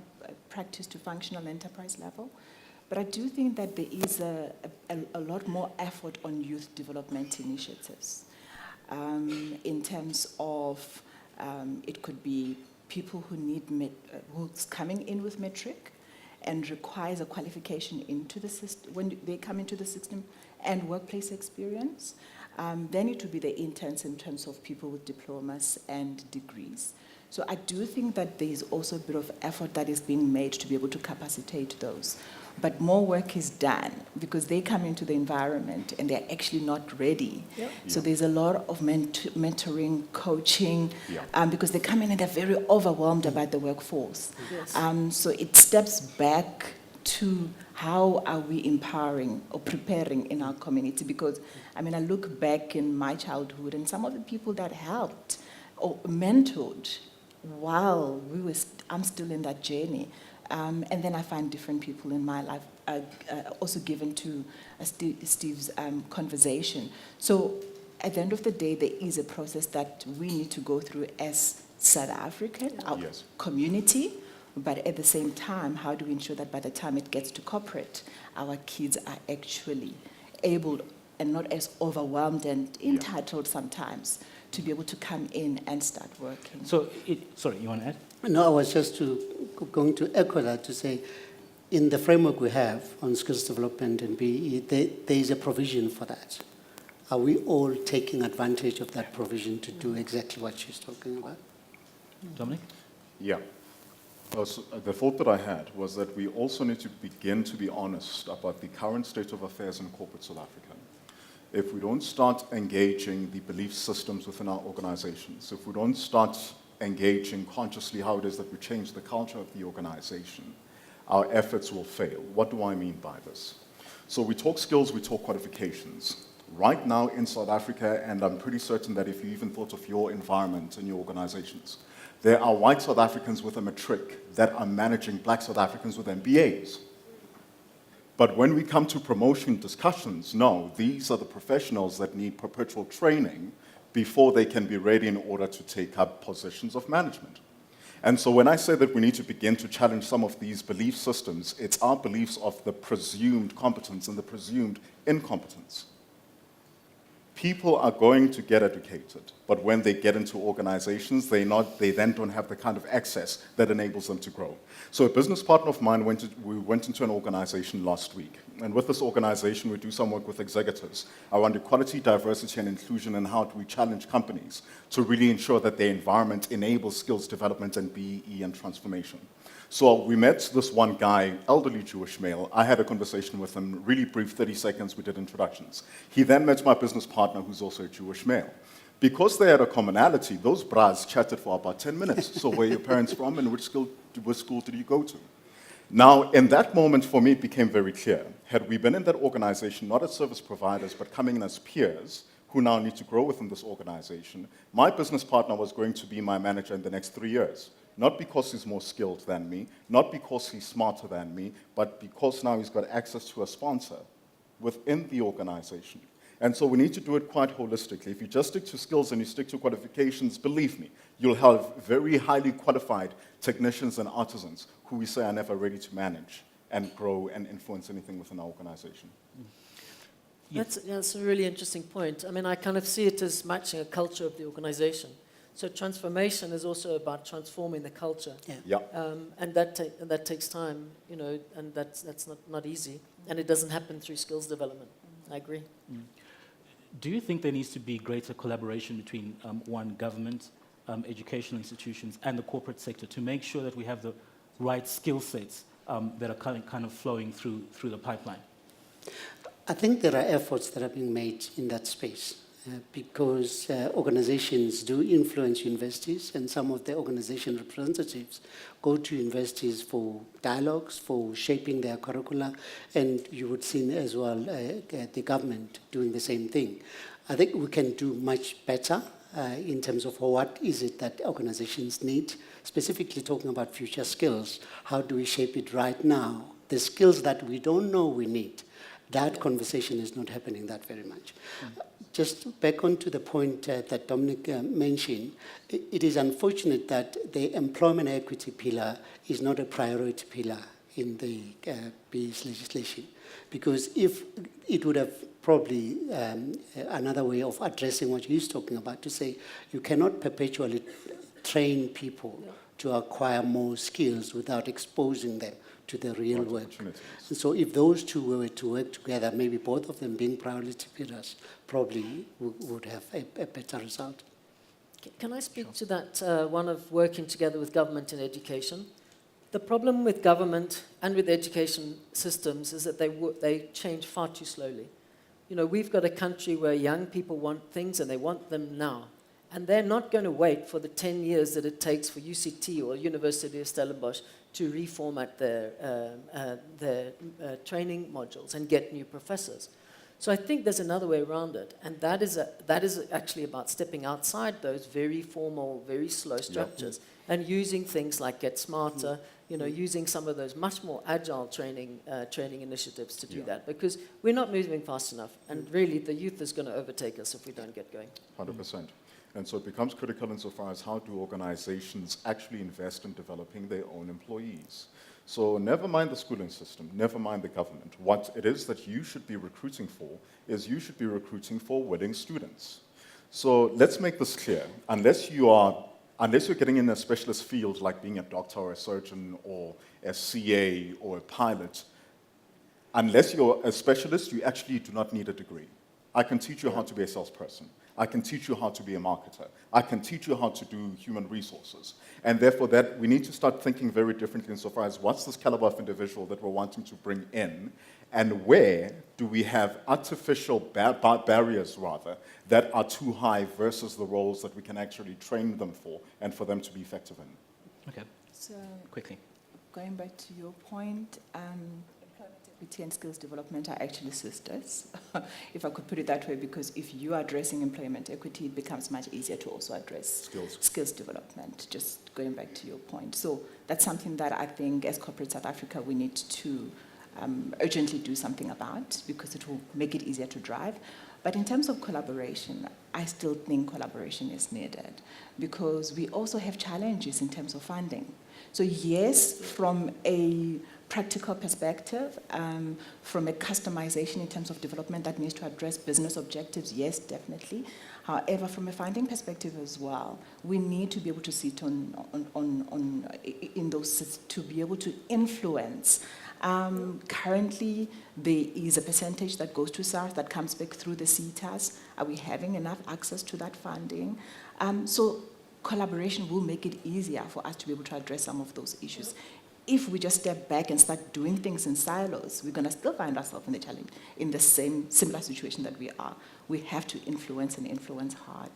practice to functional enterprise level. But I do think that there is a lot more effort on youth development initiatives in terms of it could be people who need who's coming in with metric and requires a qualification into the system when they come into the system and workplace experience. Then it would be the interns in terms of people with diplomas and degrees. So I do think that there is also a bit of effort that is being made to be able to capacitate those. But more work is done because they come into the environment and they're actually not ready. Yep. So there's a lot of mentoring, coaching, Yeah. because they come in and they're very overwhelmed about the workforce. Yes. So it steps back to how are we empowering or preparing in our community? Because, I mean, I look back in my childhood and some of the people that helped or mentored while I'm still in that journey. And then I find different people in my life, also given to Steve's conversation. So at the end of the day, there is a process that we need to go through as South African, our community, but at the same time, how do we ensure that by the time it gets to corporate, our kids are actually able and not as overwhelmed and entitled sometimes to be able to come in and start working. So, sorry, you want to add? No, I was just going to echo that to say, in the framework we have on skills development and BE, there is a provision for that. Are we all taking advantage of that provision to do exactly what she's talking about? Dominic? Yeah. So the thought that I had was that we also need to begin to be honest about the current state of affairs in corporate South Africa. If we don't start engaging the belief systems within our organizations, if we don't start engaging consciously how it is that we change the culture of the organization, our efforts will fail. What do I mean by this? So we talk skills, we talk qualifications. Right now in South Africa, and I'm pretty certain that if you even thought of your environment and your organizations, there are white South Africans with a matric that are managing black South Africans with MBAs. But when we come to promotion discussions, no, these are the professionals that need perpetual training before they can be ready in order to take up positions of management. And so when I say that we need to begin to challenge some of these belief systems, it's our beliefs of the presumed competence and the presumed incompetence. People are going to get educated, but when they get into organizations, they then don't have the kind of access that enables them to grow. So a business partner of mine we went into an organization last week, and with this organization, we do some work with executives around equality, diversity, and inclusion, and how do we challenge companies to really ensure that their environment enables skills development and BEE and transformation. So we met this one guy, elderly Jewish male. I had a conversation with him, really brief, 30 seconds, we did introductions. He then met my business partner, who's also a Jewish male. Because they had a commonality, those bras chatted for about 10 minutes. So where are your parents from and which school did you go to? Now, in that moment, for me, it became very clear. Had we been in that organization, not as service providers, but coming in as peers, who now need to grow within this organization, my business partner was going to be my manager in the next 3 years. not because he's more skilled than me, not because he's smarter than me, but because now he's got access to a sponsor within the organization. And so we need to do it quite holistically. If you just stick to skills and you stick to qualifications, believe me, you'll have very highly qualified technicians and artisans who we say are never ready to manage and grow and influence anything within our organization. That's a really interesting point. I mean, I kind of see it as matching a culture of the organization. So transformation is also about transforming the culture. Yeah. And that takes time, you know, and that's not easy. And it doesn't happen through skills development. I agree. Do you think there needs to be greater collaboration between, one, government, educational institutions, and the corporate sector to make sure that we have the right skill sets that are kind of flowing through the pipeline? I think there are efforts that are being made in that space because organizations do influence universities, and some of the organization representatives go to universities for dialogues, for shaping their curricula, and you would see as well the government doing the same thing. I think we can do much better in terms of what is it that organizations need, specifically talking about future skills. How do we shape it right now? The skills that we don't know we need. That conversation is not happening that very much. Just back onto the point that Dominic mentioned, it is unfortunate that the employment equity pillar is not a priority pillar in the BES legislation, because if it would have probably another way of addressing what he's talking about, to say you cannot perpetually train people to acquire more skills without exposing them to the real work. And so if those two were to work together, maybe both of them being priority pillars, probably would have a better result. Can I speak to that one of working together with government and education? The problem with government and with education systems is that they change far too slowly. You know, we've got a country where young people want things and they want them now. And they're not going to wait for the 10 years that it takes for UCT or University of Stellenbosch to reformat their training modules and get new professors. So I think there's another way around it, and that is actually about stepping outside those very formal, very slow structures and using things like Get Smarter, you know, using some of those much more agile training initiatives to do that, because we're not moving fast enough, and really the youth is going to overtake us if we don't get going. 100%. And so it becomes critical insofar as how do organizations actually invest in developing their own employees. So never mind the schooling system, never mind the government. What it is that you should be recruiting for is you should be recruiting for willing students. So let's make this clear. Unless you're getting in a specialist field like being a doctor or a surgeon or a CA or a pilot, unless you're a specialist, you actually do not need a degree. I can teach you how to be a salesperson. I can teach you how to be a marketer. I can teach you how to do human resources. And therefore, that we need to start thinking very differently insofar as what's this caliber of individual that we're wanting to bring in, and where do we have artificial barriers, rather, that are too high versus the roles that we can actually train them for and for them to be effective in. Okay. So, Quickly. going back to your point, employment equity and skills development are actually sisters, if I could put it that way, because if you are addressing employment equity, it becomes much easier to also address skills development, just going back to your point. So that's something that I think as Corporate South Africa we need to urgently do something about, because it will make it easier to drive. But in terms of collaboration, I still think collaboration is needed, because we also have challenges in terms of funding. So yes, from a practical perspective, from a customization in terms of development that needs to address business objectives, yes, definitely. However, from a funding perspective as well, we need to be able to sit in those, to be able to influence. Currently, there is a percentage that goes to SARS that comes back through the CETAs. Are we having enough access to that funding? So collaboration will make it easier for us to be able to address some of those issues. If we just step back and start doing things in silos, we're going to still find ourselves in the challenge, in the similar situation that we are. We have to influence and influence hard.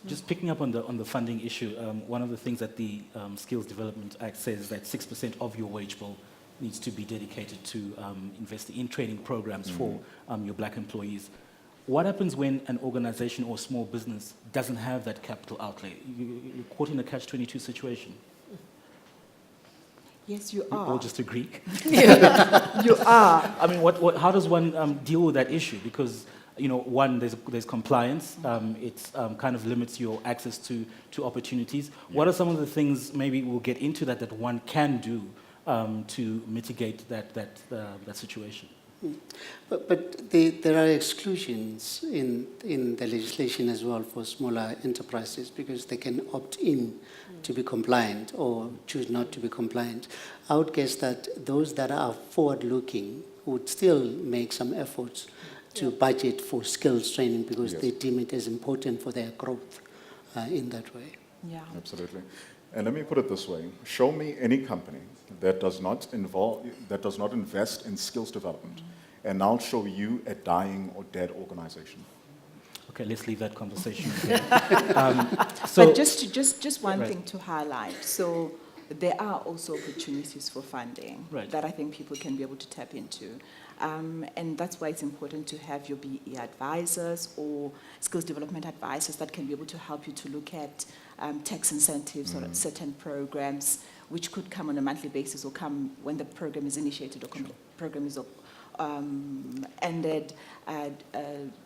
Just picking up on the funding issue, one of the things that the Skills Development Act says is that 6% of your wage bill needs to be dedicated to investing in training programs for your black employees. What happens when an organization or small business doesn't have that capital outlay? You're caught in a catch-22 situation. Yes, you We are. all just agree. You are. I mean, how does one deal with that issue? Because, one, there's compliance. It kind of limits your access to opportunities. What are some of the things, maybe we'll get into that one can do to mitigate that situation? But there are exclusions in the legislation as well for smaller enterprises because they can opt in to be compliant or choose not to be compliant. I would guess that those that are forward-looking would still make some efforts to budget for skills training because they deem it as important for their growth in that way. Yeah. Absolutely. And let me put it this way. Show me any company that does not invest in skills development, and I'll show you a dying or dead organization. Okay, let's leave that conversation there. So, But just one Right. thing to highlight. So there are also opportunities for funding Right. that I think people can be able to tap into. And that's why it's important to have your BE advisors or skills development advisors that can be able to help you to look at tax incentives or certain programs which could come on a monthly basis or come when the program is initiated or program is ended,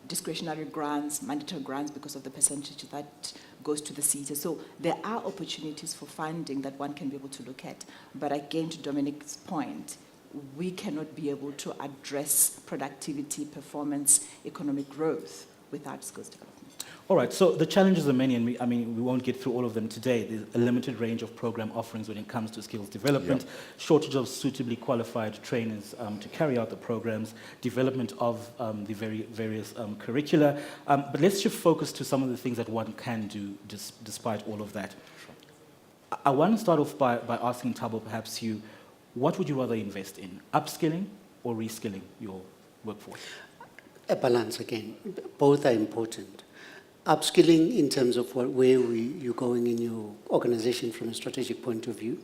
discretionary grants, mandatory grants because of the percentage that goes to the CETA. So there are opportunities for funding that one can be able to look at. But again, to Dominic's point, we cannot be able to address productivity, performance, economic growth without skills development. all right, so the challenges are many, and we won't get through all of them today. There's a limited range of program offerings when it comes to skills development, shortage of suitably qualified trainers to carry out the programs, development of the various curricula. But let's shift focus to some of the things that one can do despite all of that. I want to start off by asking Thabo, perhaps you, what would you rather invest in, upskilling or reskilling your workforce? A balance again. Both are important. Upskilling in terms of where you're going in your organization from a strategic point of view,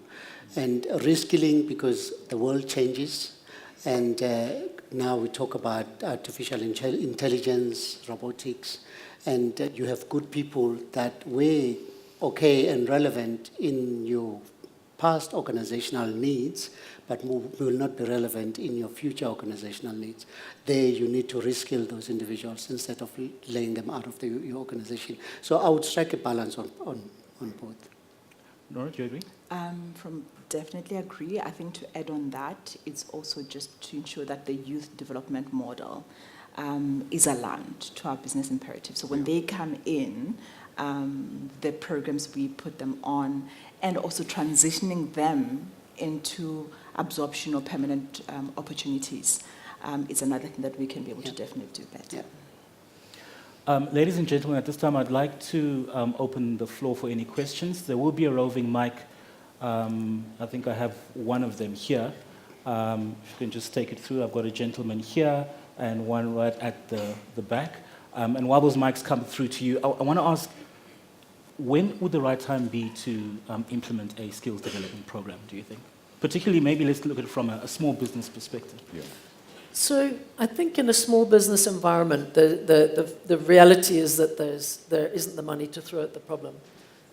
and reskilling because the world changes, and now we talk about artificial intelligence, robotics, and you have good people that were okay and relevant in your past organizational needs, but will not be relevant in your future organizational needs. There you need to reskill those individuals instead of laying them out of your organization. So I would strike a balance on both. Nora, do you agree? Definitely agree. I think to add on that, it's also just to ensure that the youth development model is aligned to our business imperative. So when they come in, the programs we put them on, and also transitioning them into absorption or permanent opportunities is another thing that we can be able to definitely do better. Ladies and gentlemen, at this time I'd like to open the floor for any questions. There will be a roving mic. I think I have one of them here. If you can just take it through. I've got a gentleman here and one right at the back. And while those mics come through to you, I want to ask, when would the right time be to implement a skills development program, do you think? Particularly, maybe let's look at it from a small business perspective. Yeah. So I think in a small business environment, the reality is that there isn't the money to throw at the problem.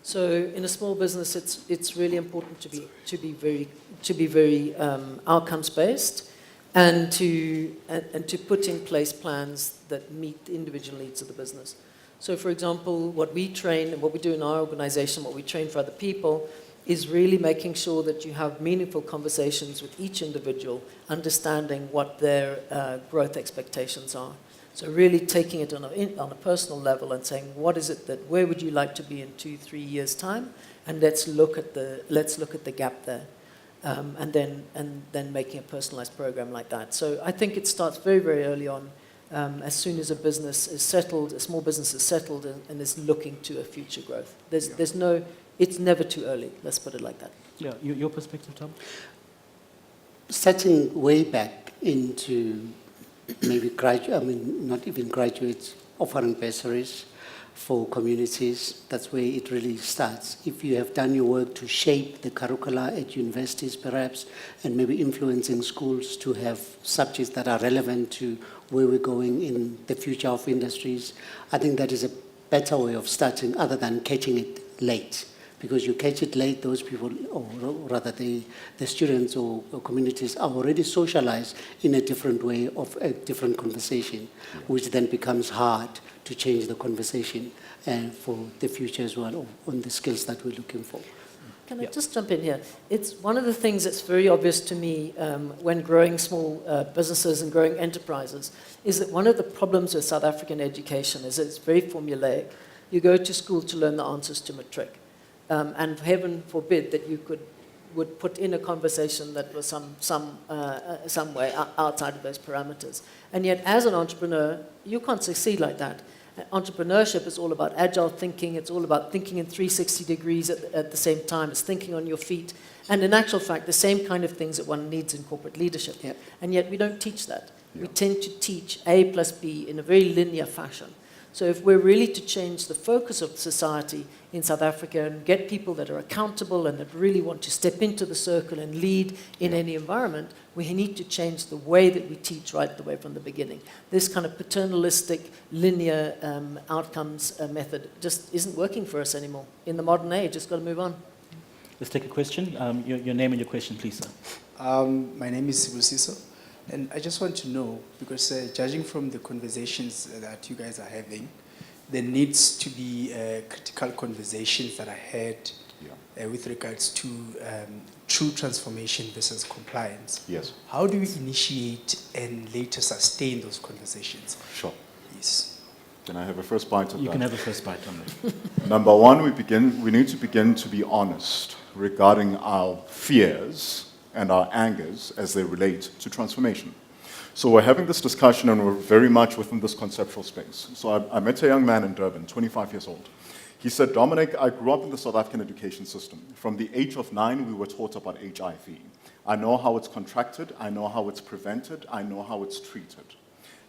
So in a small business, it's really important to be very outcomes based, and to put in place plans that meet the individual needs of the business. So for example, what we train and what we do in our organization, what we train for other people, is really making sure that you have meaningful conversations with each individual, understanding what their growth expectations are. So really taking it on a personal level and saying, what is it where would you like to be in 2-3 years' time? And let's look at the gap there. And then making a personalized program like that. So I think it starts very, very early on. As soon as a business is settled, a small business is settled and is looking to a future growth. It's never too early, let's put it like that. Yeah, your perspective, Tom? Starting way back into maybe not even graduates, offering bursaries for communities, that's where it really starts. If you have done your work to shape the curricula at universities perhaps, and maybe influencing schools to have subjects that are relevant to where we're going in the future of industries, I think that is a better way of starting other than catching it late. because you catch it late, those people, or rather the students or communities are already socialized in a different way of a different conversation, which then becomes hard to change the conversation and for the future as well, on the skills that we're looking for. Can I just jump in here? It's one of the things that's very obvious to me when growing small businesses and growing enterprises is that one of the problems with South African education is that it's very formulaic. You go to school to learn the answers to matric. And heaven forbid that you would put in a conversation that was some way outside of those parameters. And yet, as an entrepreneur, you can't succeed like that. Entrepreneurship is all about agile thinking. It's all about thinking in 360 degrees at the same time. It's thinking on your feet. And in actual fact, the same kind of things that one needs in corporate leadership. Yep. And yet we don't teach that. We tend to teach A plus B in a very linear fashion. So if we're really to change the focus of society in South Africa and get people that are accountable and that really want to step into the circle and lead in any environment, we need to change the way that we teach right the way from the beginning. This kind of paternalistic, linear outcomes method just isn't working for us anymore. In the modern age, it's got to move on. Let's take a question. Your name and your question, please, sir. My name is Sibusiso. And I just want to know, because judging from the conversations that you guys are having, there needs to be critical conversations that are had with regards to true transformation versus compliance. Yes. How do we initiate and later sustain those conversations? Sure. Yes. Can I have a first bite of that? You can have a first bite on it. Number one, we need to begin to be honest regarding our fears and our angers as they relate to transformation. So we're having this discussion and we're very much within this conceptual space. So I met a young man in Durban, 25 years old. He said, Dominic, I grew up in the South African education system. From the age of 9, we were taught about HIV. I know how it's contracted, I know how it's prevented, I know how it's treated.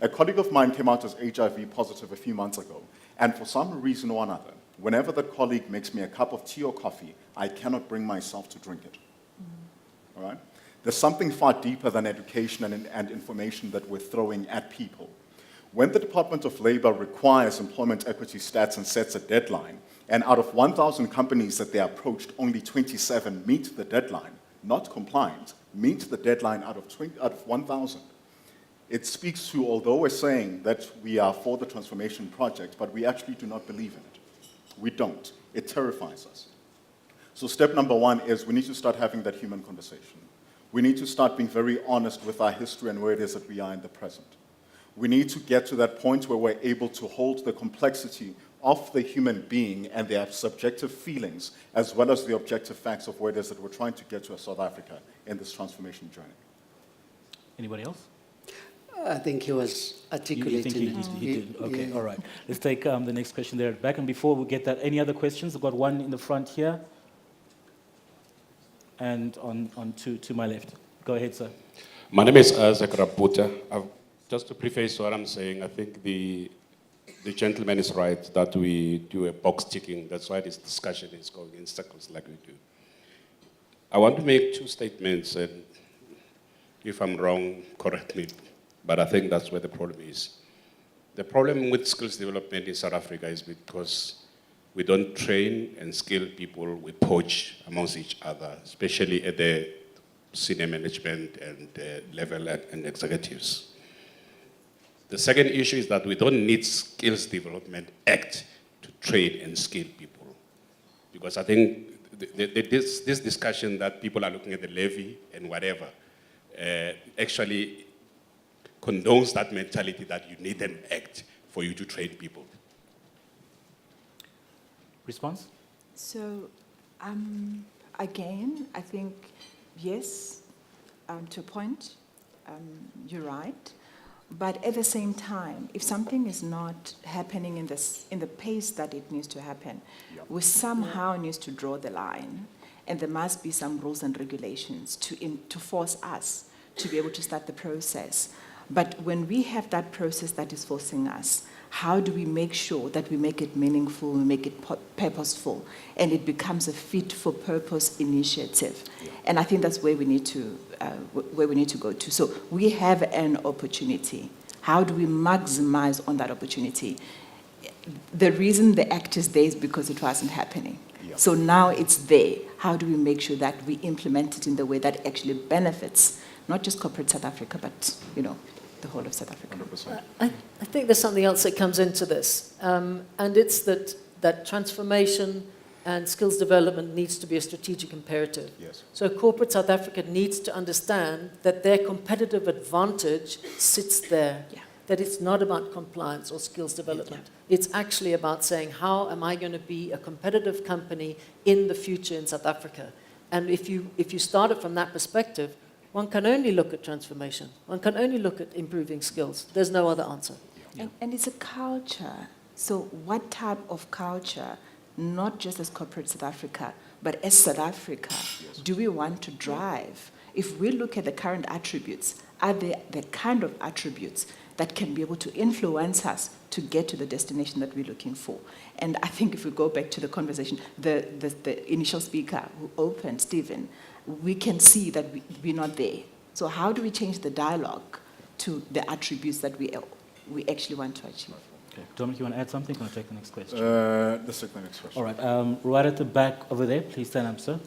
A colleague of mine came out as HIV positive a few months ago, and for some reason or another, whenever that colleague makes me a cup of tea or coffee, I cannot bring myself to drink it. All right? There's something far deeper than education and information that we're throwing at people. When the Department of Labor requires employment equity stats and sets a deadline, and out of 1,000 companies that they approached, only 27 meet the deadline, not compliant, meet the deadline out of 1,000. It speaks to, although we're saying that we are for the transformation project, but we actually do not believe in it. We don't. It terrifies us. So step number one is we need to start having that human conversation. We need to start being very honest with our history and where it is that we are in the present. We need to get to that point where we're able to hold the complexity of the human being and their subjective feelings, as well as the objective facts of where it is that we're trying to get to as South Africa in this transformation journey. Anybody else? I think he was articulating. You think he did? Okay, all right. Let's take the next question there at the back. And before we get that, any other questions? I've got one in the front here. And on to my left. Go ahead, sir. My name is Isaac Raputa. Just to preface what I'm saying, I think the gentleman is right that we do a box ticking. That's why this discussion is going in circles like we do. I want to make two statements, and if I'm wrong, correct me. But I think that's where the problem is. The problem with skills development in South Africa is because we don't train and skill people, we poach amongst each other, especially at the senior management and level and executives. The second issue is that we don't need Skills Development Act to train and skill people. Because I think this discussion that people are looking at the levy and whatever actually condones that mentality that you need an act for you to train people. Response? So, again, I think, yes, to a point, you're right. But at the same time, if something is not happening in the pace that it needs to happen, we somehow need to draw the line, and there must be some rules and regulations to force us to be able to start the process. But when we have that process that is forcing us, how do we make sure that we make it meaningful, we make it purposeful, and it becomes a fit-for-purpose initiative? And I think that's where we need to go to. So we have an opportunity. How do we maximize on that opportunity? the reason the act is there is because it wasn't happening. Yeah. So now it's there. How do we make sure that we implement it in the way that actually benefits not just corporate South Africa, but the whole of South Africa? 100%. I think there's something else that comes into this, and it's that transformation and skills development needs to be a strategic imperative. Yes. So corporate South Africa needs to understand that their competitive advantage sits there. Yeah. That it's not about compliance or skills development. It's actually about saying, how am I going to be a competitive company in the future in South Africa? And if you start it from that perspective, one can only look at transformation. One can only look at improving skills. There's no other answer. And it's a culture. So what type of culture, not just as corporate South Africa, but as South Africa, do we want to drive? If we look at the current attributes, are they the kind of attributes that can be able to influence us to get to the destination that we're looking for? And I think if we go back to the conversation, the initial speaker who opened, Stephen, we can see that we're not there. So how do we change the dialogue to the attributes that we actually want to achieve? Okay. Dominic, you want to add something? Or take the next question? Let's take the next question. All right. Right at the back over there, please stand up, sir. And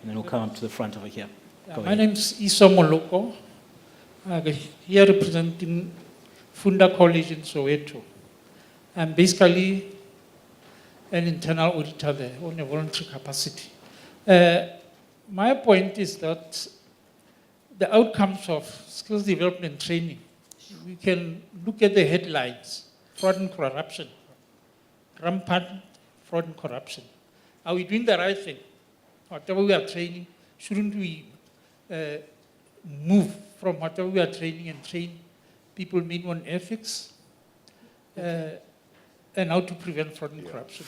then we'll come up to the front over here. Go My ahead. name is Iso Moloko. I'm here representing Funda College in Soweto. I'm basically an internal auditor there on a voluntary capacity. My point is that the outcomes of skills development and training, we can look at the headlines: fraud and corruption, rampant fraud and corruption. Are we doing the right thing? Whatever we are training, shouldn't we move from whatever we are training and train people mainly on ethics and how to prevent fraud and corruption?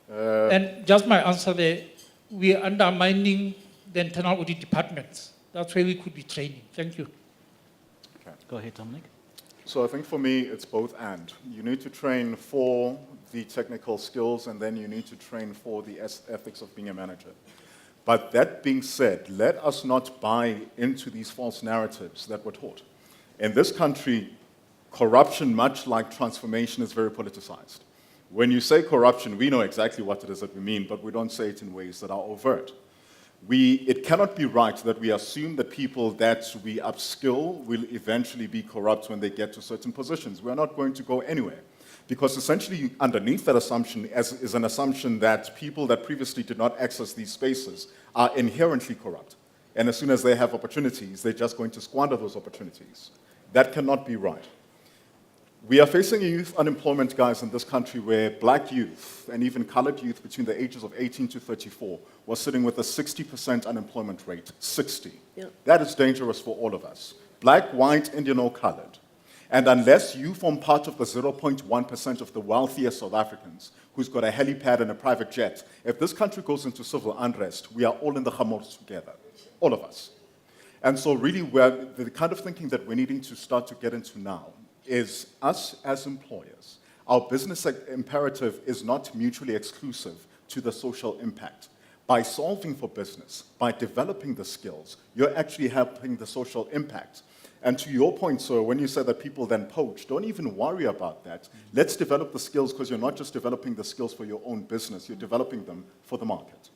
And just my answer there, we are undermining the internal audit departments. That's where we could be training. Thank you. Okay. Go ahead, Dominic. So I think for me, it's both and. You need to train for the technical skills, and then you need to train for the ethics of being a manager. But that being said, let us not buy into these false narratives that we're taught. In this country, corruption, much like transformation, is very politicized. When you say corruption, we know exactly what it is that we mean, but we don't say it in ways that are overt. It cannot be right that we assume that people that we upskill will eventually be corrupt when they get to certain positions. We're not going to go anywhere. Because essentially, underneath that assumption is an assumption that people that previously did not access these spaces are inherently corrupt. And as soon as they have opportunities, they're just going to squander those opportunities. That cannot be right. We are facing a youth unemployment, guys, in this country where black youth and even colored youth between the ages of 18 to 34 was sitting with a 60% unemployment rate. 60. Yeah. That is dangerous for all of us. Black, white, Indian, or colored. And unless you form part of the 0.1% of the wealthiest South Africans who's got a helipad and a private jet, if this country goes into civil unrest, we are all in the Hamors together. All of us. And so really, the kind of thinking that we're needing to start to get into now is us as employers. Our business imperative is not mutually exclusive to the social impact. By solving for business, by developing the skills, you're actually helping the social impact. And to your point, sir, when you said that people then poach, don't even worry about that. Let's develop the skills, because you're not just developing the skills for your own business, you're developing them for the market.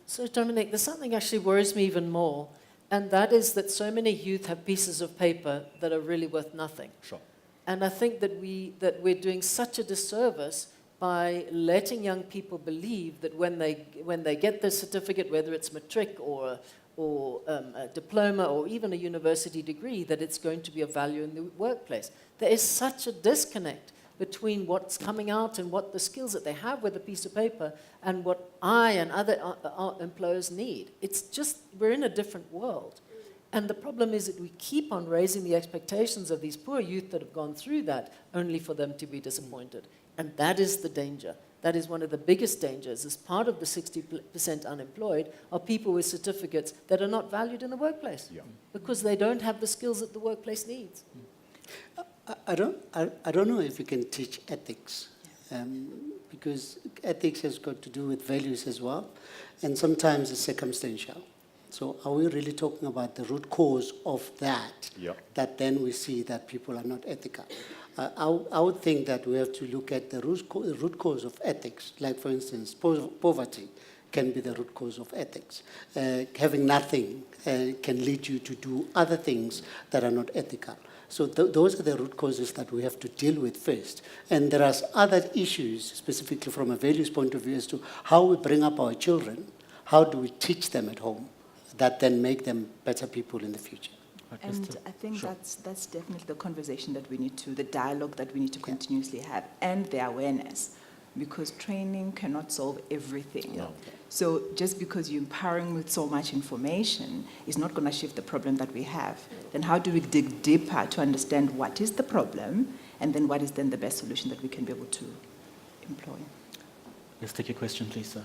So Dominic, there's something actually worries me even more, and that is that so many youth have pieces of paper that are really worth nothing. Sure. And I think that we're doing such a disservice by letting young people believe that when they get their certificate, whether it's matric or a diploma or even a university degree, that it's going to be of value in the workplace. There is such a disconnect between what's coming out and what the skills that they have with a piece of paper and what I and other employers need. It's just, we're in a different world. And the problem is that we keep on raising the expectations of these poor youth that have gone through that, only for them to be disappointed. And that is the danger. That is one of the biggest dangers. As part of the 60% unemployed are people with certificates that are not valued in the workplace, because they don't have the skills that the workplace needs. I don't know if we can teach ethics, because ethics has got to do with values as well, and sometimes it's circumstantial. So are we really talking about the root cause of that, that then we see that people are not ethical? I would think that we have to look at the root cause of ethics. Like, for instance, poverty can be the root cause of ethics. Having nothing can lead you to do other things that are not ethical. So those are the root causes that we have to deal with first. And there are other issues, specifically from a values point of view, as to how we bring up our children, how do we teach them at home, that then make them better people in the future. And I think that's definitely the conversation that we need to, the dialogue that we need to continuously have, and the awareness, because training cannot solve everything. No. So just because you're empowering with so much information is not going to shift the problem that we have. Then how do we dig deeper to understand what is the problem, and then what is then the best solution that we can be able to employ? Let's take your question, please, sir.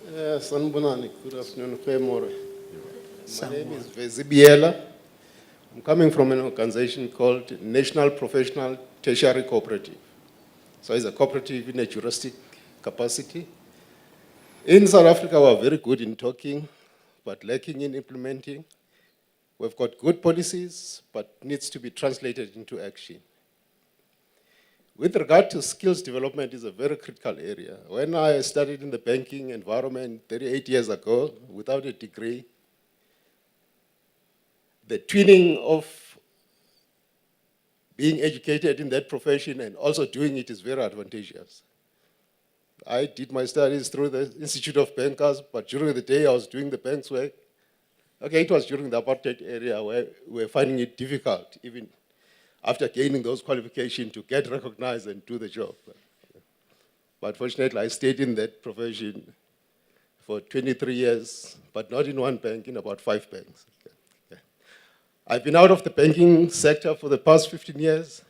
Sanbonani, good afternoon. My name is Vezibiela. I'm coming from an organization called National Professional Tertiary Cooperative. So it's a cooperative in a juristic capacity. In South Africa, we're very good in talking, but lacking in implementing. We've got good policies, but needs to be translated into action. With regard to skills development is a very critical area. When I started in the banking environment 38 years ago, without a degree, the twinning of being educated in that profession and also doing it is very advantageous. I did my studies through the Institute of Bankers, but during the day I was doing the bank's work. Okay, it was during the apartheid area where we were finding it difficult, even after gaining those qualifications, to get recognized and do the job. But fortunately, I stayed in that profession for 23 years, but not in one bank, in about 5 banks. I've been out of the banking sector for the past 15 years,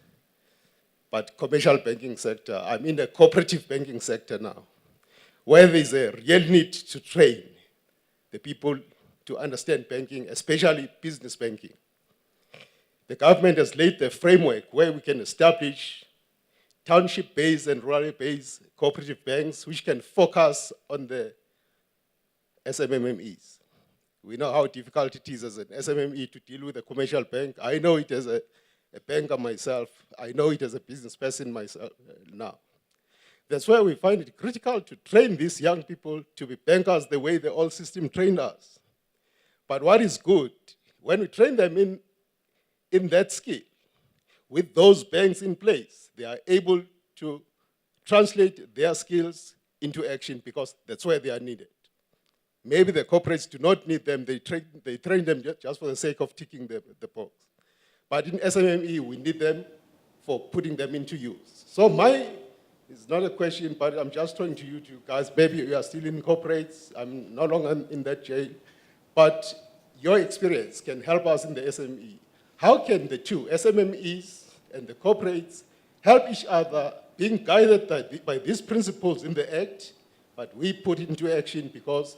but commercial banking sector. I'm in the cooperative banking sector now, where there's a real need to train the people to understand banking, especially business banking. The government has laid the framework where we can establish township-based and rural-based cooperative banks which can focus on the SMMEs. We know how difficult it is as an SMME to deal with a commercial bank. I know it as a banker myself. I know it as a business person myself now. That's why we find it critical to train these young people to be bankers the way the old system trained us. But what is good, when we train them in that skill, with those banks in place, they are able to translate their skills into action because that's where they are needed. Maybe the corporates do not need them, they train them just for the sake of ticking the box. But in SMME, we need them for putting them into use. So it's not a question, but I'm just talking to you two guys. Maybe you are still in corporates, I'm no longer in that jail, but your experience can help us in the SME. How can the two, SMMEs and the corporates, help each other being guided by these principles in the Act, but we put it into action because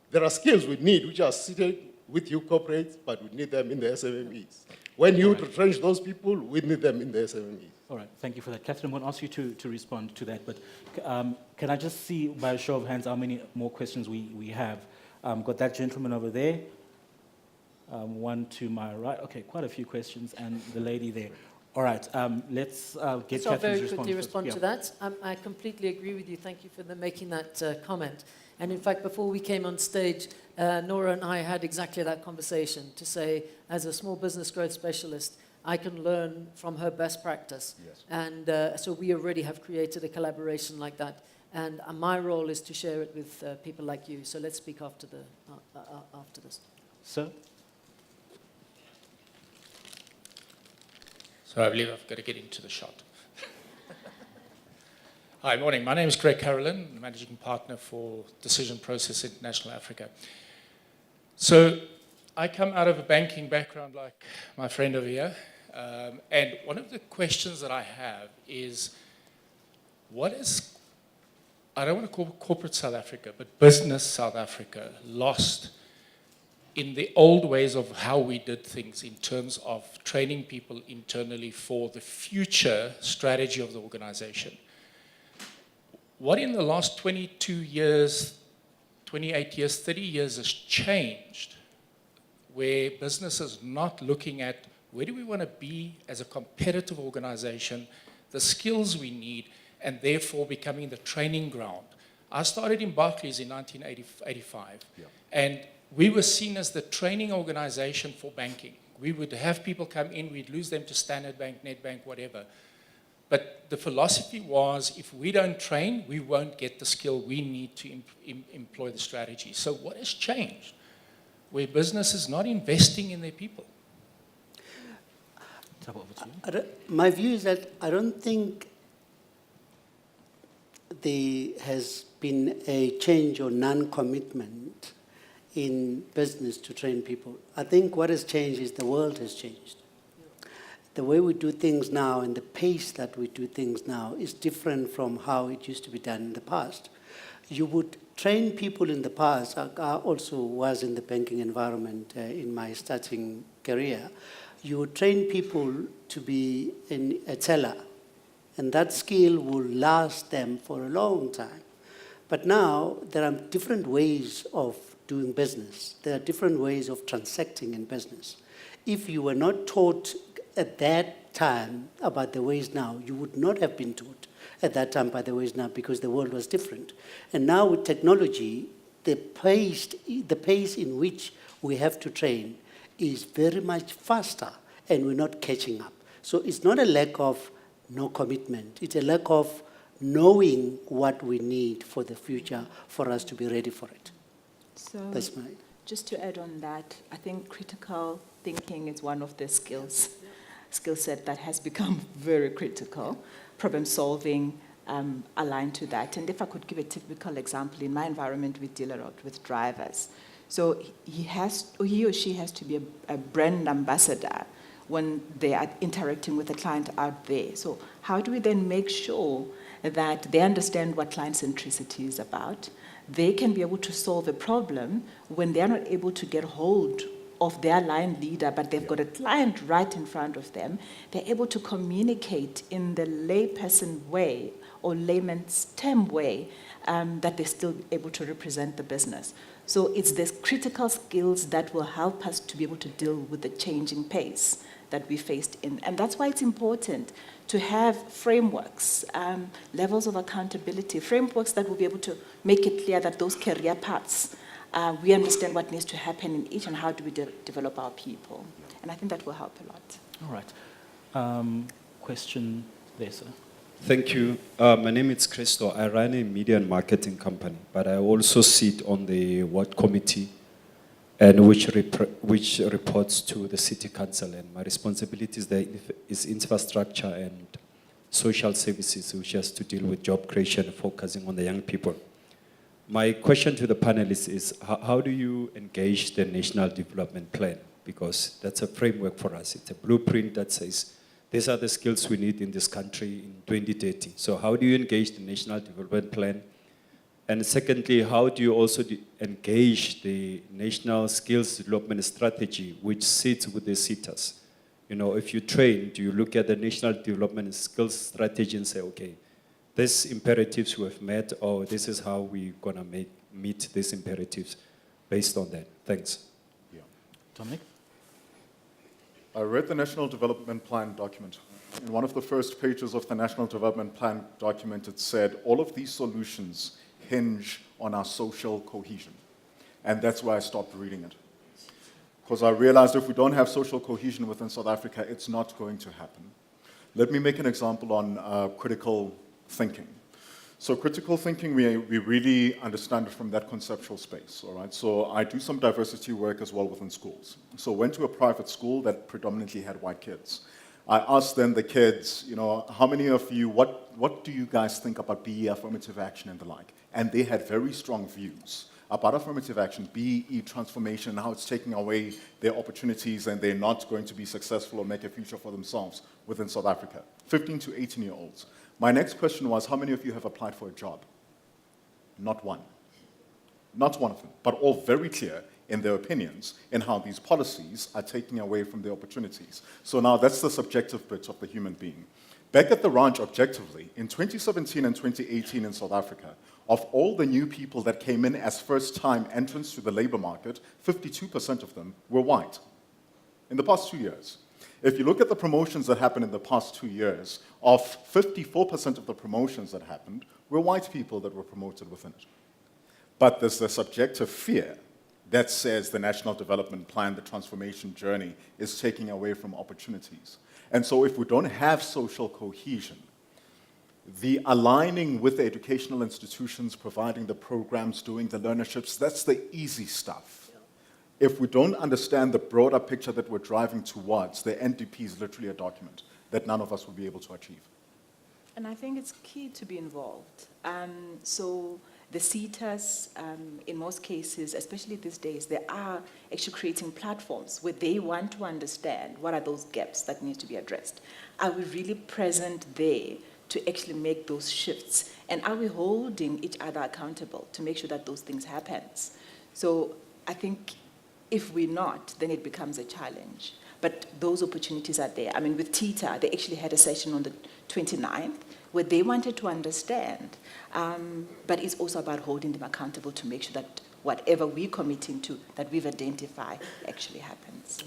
there are skills we need which are seated with you corporates, but we need them in the SMMEs. When you retrench those people, we need them in the SMMEs. All right, thank you for that. Catherine, I'm going to ask you to respond to that, but can I just see by a show of hands how many more questions we have? Got that gentleman over there, one to my right. Okay, quite a few questions, and the lady there. All right, let's get So I'll Catherine's very response. quickly respond Yeah. to that. I completely agree with you. Thank you for making that comment. And in fact, before we came on stage, Nora and I had exactly that conversation to say, as a small business growth specialist, I can learn from her best practice. Yes. And so we already have created a collaboration like that. And my role is to share it with people like you. So let's speak after this. Sir? So I believe I've got to get into the shot. Hi, morning. My name is Greg Carolyn, Managing Partner for Decision Process International Africa. So I come out of a banking background like my friend over here. And one of the questions that I have is, what is, I don't want to call it corporate South Africa, but business South Africa lost in the old ways of how we did things in terms of training people internally for the future strategy of the organization? What in the last 22 years, 28 years, 30 years has changed where business is not looking at Where do we want to be as a competitive organization, the skills we need, and therefore becoming the training ground. I started in Barclays in 1985, and we were seen as the training organization for banking. We would have people come in, we'd lose them to Standard Bank, Nedbank, whatever. But the philosophy was, if we don't train, we won't get the skill we need to employ the strategy. So what has changed? Where business is not investing in their people. My view is that I don't think there has been a change or non-commitment in business to train people. I think what has changed is the world has changed. The way we do things now and the pace that we do things now is different from how it used to be done in the past. You would train people in the past. I also was in the banking environment in my starting career. You would train people to be a teller, and that skill will last them for a long time. But now there are different ways of doing business. There are different ways of transacting in business. If you were not taught at that time about the ways now, you would not have been taught at that time by the ways now, because the world was different. And now with technology, the pace in which we have to train is very much faster, and we're not catching up. So it's not a lack of no commitment. It's a lack of knowing what we need for the future for us to be ready for it. So that's my... Just to add on that, I think critical thinking is one of the skill set that has become very critical. Problem solving aligned to that. And if I could give a typical example, in my environment, we deal a lot with drivers. So he or she has to be a brand ambassador when they are interacting with a client out there. So how do we then make sure that they understand what client centricity is about? They can be able to solve a problem when they're not able to get hold of their line leader, but they've got a client right in front of them. They're able to communicate in the layperson way or layman's term way that they're still able to represent the business. So it's these critical skills that will help us to be able to deal with the changing pace that we faced in. And that's why it's important to have frameworks, levels of accountability, frameworks that will be able to make it clear that those career paths, we understand what needs to happen in each and how do we develop our people. And I think that will help a lot. All right. Question there, sir. Thank you. My name is Christo. I run a media and marketing company, but I also sit on the ward committee, and which reports to the city council. And my responsibilities there is infrastructure and social services, which has to deal with job creation, focusing on the young people. My question to the panelists is, how do you engage the National Development Plan? Because that's a framework for us. It's a blueprint that says, these are the skills we need in this country in 2030. So how do you engage the National Development Plan? And secondly, how do you also engage the National Skills Development Strategy, which sits with the SETAs? You know, if you train, do you look at the National Development Skills Strategy and say, okay, these imperatives we have met, or this is how we're gonna meet these imperatives based on that? Thanks. Yeah. Dominic? I read the National Development Plan document. In one of the first pages of the National Development Plan document, it said, all of these solutions hinge on our social cohesion. And that's why I stopped reading it. Because I realized if we don't have social cohesion within South Africa, it's not going to happen. Let me make an example on critical thinking. So critical thinking, we really understand it from that conceptual space, all right? So I do some diversity work as well within schools. So went to a private school that predominantly had white kids. I asked them, the kids, you know, how many of you, what do you guys think about BE affirmative action and the like? And they had very strong views about affirmative action, BE transformation, and how it's taking away their opportunities and they're not going to be successful or make a future for themselves within South Africa. 15 to 18-year-olds. My next question was, how many of you have applied for a job? Not one. Not one of them, but all very clear in their opinions in how these policies are taking away from their opportunities. So now that's the subjective bit of the human being. Back at the ranch, objectively, in 2017 and 2018 in South Africa, of all the new people that came in as first-time entrants to the labor market, 52% of them were white in the past 2 years. If you look at the promotions that happened in the past 2 years, of 54% of the promotions that happened were white people that were promoted within it. But there's the subjective fear that says the National Development Plan, the transformation journey, is taking away from opportunities. And so if we don't have social cohesion, the aligning with the educational institutions, providing the programs, doing the learnerships, that's the easy stuff. If we don't understand the broader picture that we're driving towards, the NDP is literally a document that none of us will be able to achieve. And I think it's key to be involved. So the CETAs, in most cases, especially these days, they are actually creating platforms where they want to understand what are those gaps that need to be addressed. Are we really present there to actually make those shifts? And are we holding each other accountable to make sure that those things happen? So I think if we're not, then it becomes a challenge. But those opportunities are there. I mean, with TITA, they actually had a session on the 29th where they wanted to understand, but it's also about holding them accountable to make sure that whatever we're committing to, that we've identified, actually happens.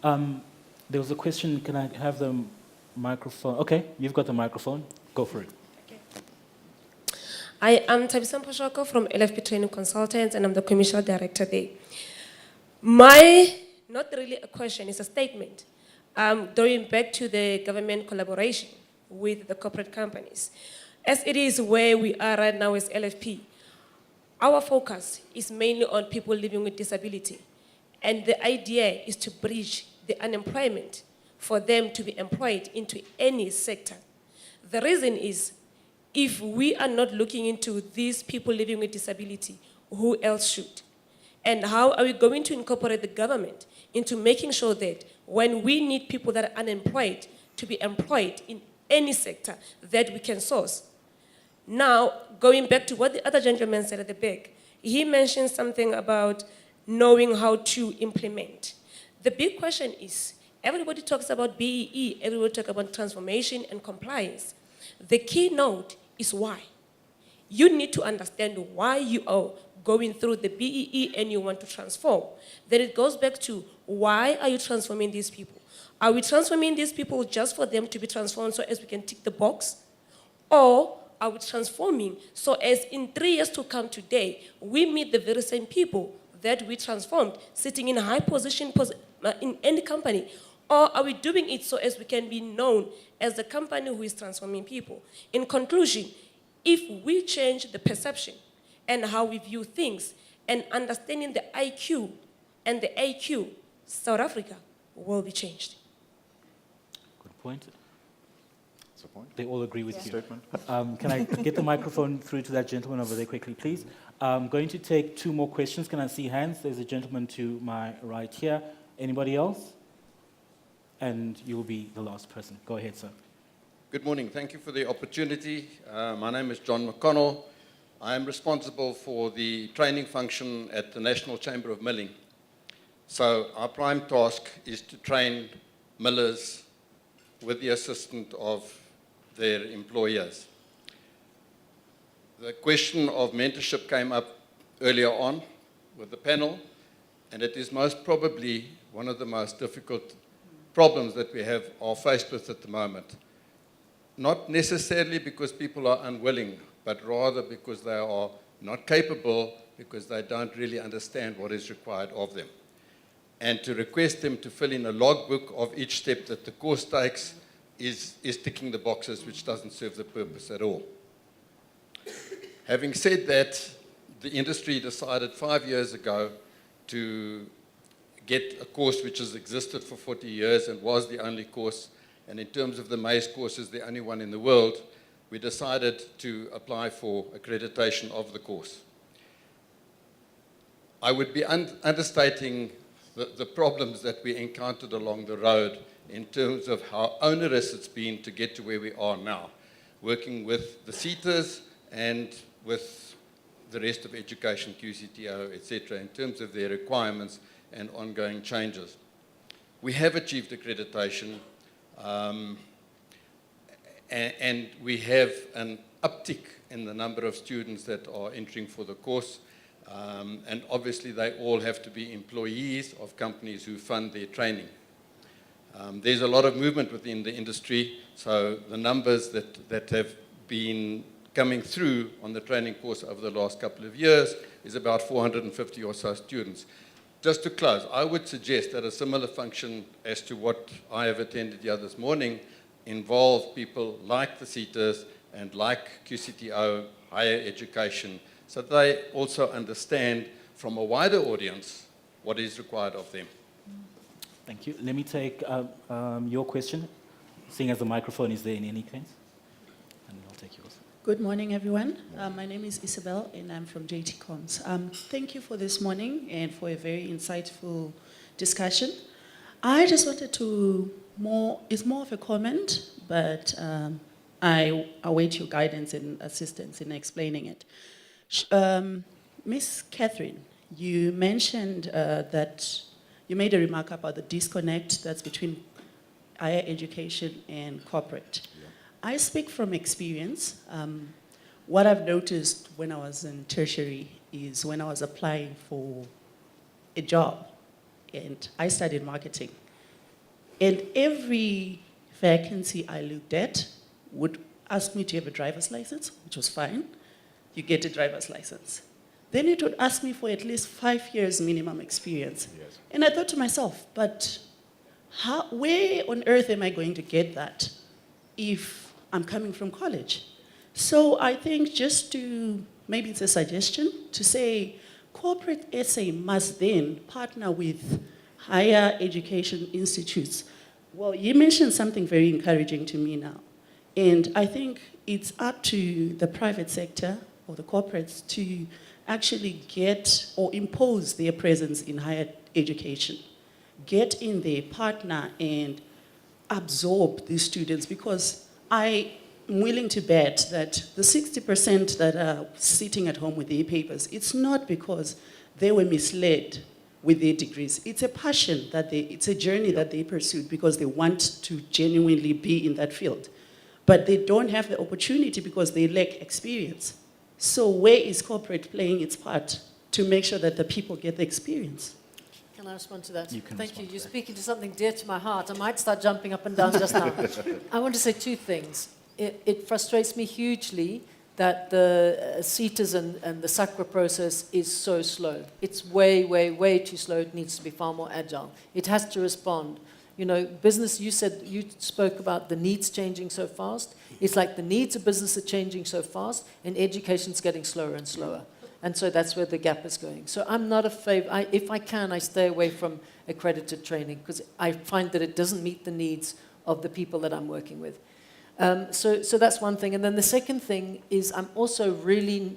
All right. There was a question, can I have the microphone? Okay, you've got the microphone. Go for it. I am Tabisan Poshoko from LFP Training Consultants, and I'm the commercial director there. Not really a question, it's a statement. Going back to the government collaboration with the corporate companies. As it is where we are right now as LFP, our focus is mainly on people living with disability. And the idea is to bridge the unemployment for them to be employed into any sector. The reason is, if we are not looking into these people living with disability, who else should? And how are we going to incorporate the government into making sure that when we need people that are unemployed to be employed in any sector that we can source? Now, going back to what the other gentleman said at the back, he mentioned something about knowing how to implement. The big question is, everybody talks about BEE, everybody talks about transformation and compliance. The key note is why. You need to understand why you are going through the BEE and you want to transform. Then it goes back to, why are you transforming these people? Are we transforming these people just for them to be transformed so as we can tick the box? Or are we transforming so as in 3 years to come today, we meet the very same people that we transformed, sitting in a high position in any company? Or are we doing it so as we can be known as the company who is transforming people? In conclusion, if we change the perception and how we view things and understanding the IQ and the AQ, South Africa will be changed. Good point. That's a point. They all agree with you. Statement. Can I get the microphone through to that gentleman over there quickly, please? I'm going to take 2 more questions. Can I see hands? There's a gentleman to my right here. Anybody else? And you'll be the last person. Go ahead, sir. Good morning. Thank you for the opportunity. My name is John McConnell. I am responsible for the training function at the National Chamber of Milling. So our prime task is to train millers with the assistance of their employers. The question of mentorship came up earlier on with the panel, and it is most probably one of the most difficult problems that we are faced with at the moment. Not necessarily because people are unwilling, but rather because they are not capable, because they don't really understand what is required of them. And to request them to fill in a logbook of each step that the course takes is ticking the boxes, which doesn't serve the purpose at all. Having said that, the industry decided 5 years ago to get a course which has existed for 40 years and was the only course, and in terms of the MAIS courses, the only one in the world. We decided to apply for accreditation of the course. I would be understating the problems that we encountered along the road in terms of how onerous it's been to get to where we are now, working with the CETAs and with the rest of education, QCTO, etc., in terms of their requirements and ongoing changes. We have achieved accreditation, and we have an uptick in the number of students that are entering for the course, and obviously they all have to be employees of companies who fund their training. There's a lot of movement within the industry, so the numbers that have been coming through on the training course over the last couple of years is about 450 or so students. Just to close, I would suggest that a similar function as to what I have attended here this morning involve people like the CETAs and like QCTO, higher education, so that they also understand from a wider audience what is required of them. Thank you. Let me take your question, seeing as the microphone is there in any case. And I'll take yours. Good morning, everyone. My name is Isabel, and I'm from JT Coms. Thank you for this morning and for a very insightful discussion. I just wanted to it's more of a comment, but I await your guidance and assistance in explaining it. Miss Catherine, you mentioned that you made a remark about the disconnect that's between higher education and corporate. Yeah. I speak from experience. What I've noticed when I was in tertiary is when I was applying for a job, and I studied marketing, and every vacancy I looked at would ask me to have a driver's license, which was fine. You get a driver's license. Then it would ask me for at least 5 years minimum experience. Yes. And I thought to myself, but where on earth am I going to get that if I'm coming from college? So I think maybe it's a suggestion to say corporate SA must then partner with higher education institutes. Well, you mentioned something very encouraging to me now. And I think it's up to the private sector or the corporates to actually get or impose their presence in higher education. Get in there, partner, and absorb these students, because I'm willing to bet that the 60% that are sitting at home with their papers, it's not because they were misled with their degrees. It's a passion it's a journey that they pursued because they want to genuinely be in that field. But they don't have the opportunity because they lack experience. So where is corporate playing its part to make sure that the people get the experience? Can I respond to that? You can Thank you. respond You're speaking to something dear to my heart. I might start jumping up and down just now. I want to say two things. It frustrates me hugely that the CETAs and the SACRA process is so slow. It's way, way, way too slow. It needs to be far more agile. It has to respond. You know, business, you spoke about the needs changing so fast. It's like the needs of business are changing so fast, and education's getting slower and slower. And so that's where the gap is going. So I'm not a favor. If I can, I stay away from accredited training because I find that it doesn't meet the needs of the people that I'm working with. So that's one thing. And then the second thing is I'm also really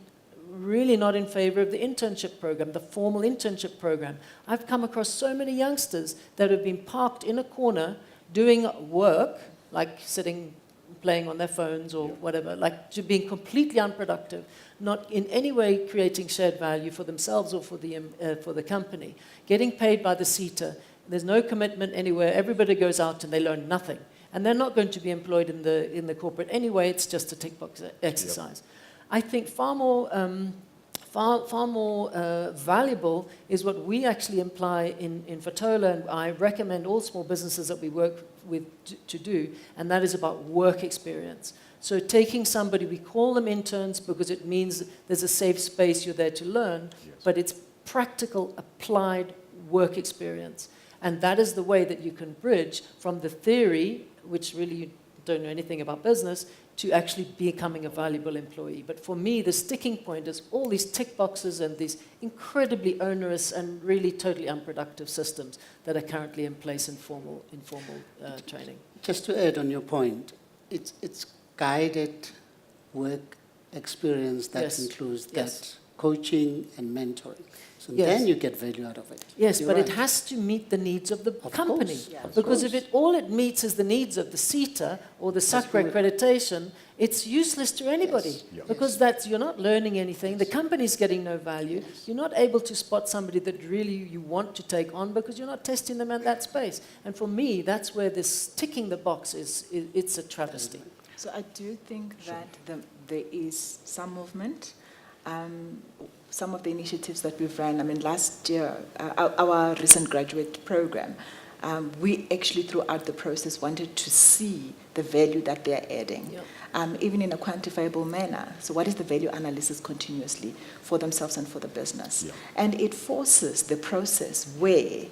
not in favor of the internship program, the formal internship program. I've come across so many youngsters that have been parked in a corner doing work, like sitting, playing on their phones or whatever, like being completely unproductive, not in any way creating shared value for themselves or for the company, getting paid by the CETA. There's no commitment anywhere. Everybody goes out and they learn nothing. And they're not going to be employed in the corporate anyway. It's just a tick box exercise. Yep. I think far more valuable is what we actually imply in Fetola, and I recommend all small businesses that we work with to do, and that is about work experience. So taking somebody, we call them interns because it means there's a safe space, you're there to learn, yes. But it's practical, applied work experience. And that is the way that you can bridge from the theory, which really you don't know anything about business, to actually becoming a valuable employee. But for me, the sticking point is all these tick boxes and these incredibly onerous and really totally unproductive systems that are currently in place in formal training. Just to add on your point, it's guided work experience that includes that coaching and mentoring. So then you get value out of it. Yes, but it has to meet the needs of the company. Because if all it meets is the needs of the CETA or the SACRA accreditation, it's useless to anybody. Yes. Because you're not learning anything. The company's getting no value. You're not able to spot somebody that really you want to take on because you're not testing them in that space. And for me, that's where this ticking the box it's a travesty. So I do think that there is some movement. Some of the initiatives that we've run, last year, our recent graduate program, we actually throughout the process wanted to see the value that they're adding, even in a quantifiable manner. So what is the value analysis continuously for themselves and for the business? And it forces the process where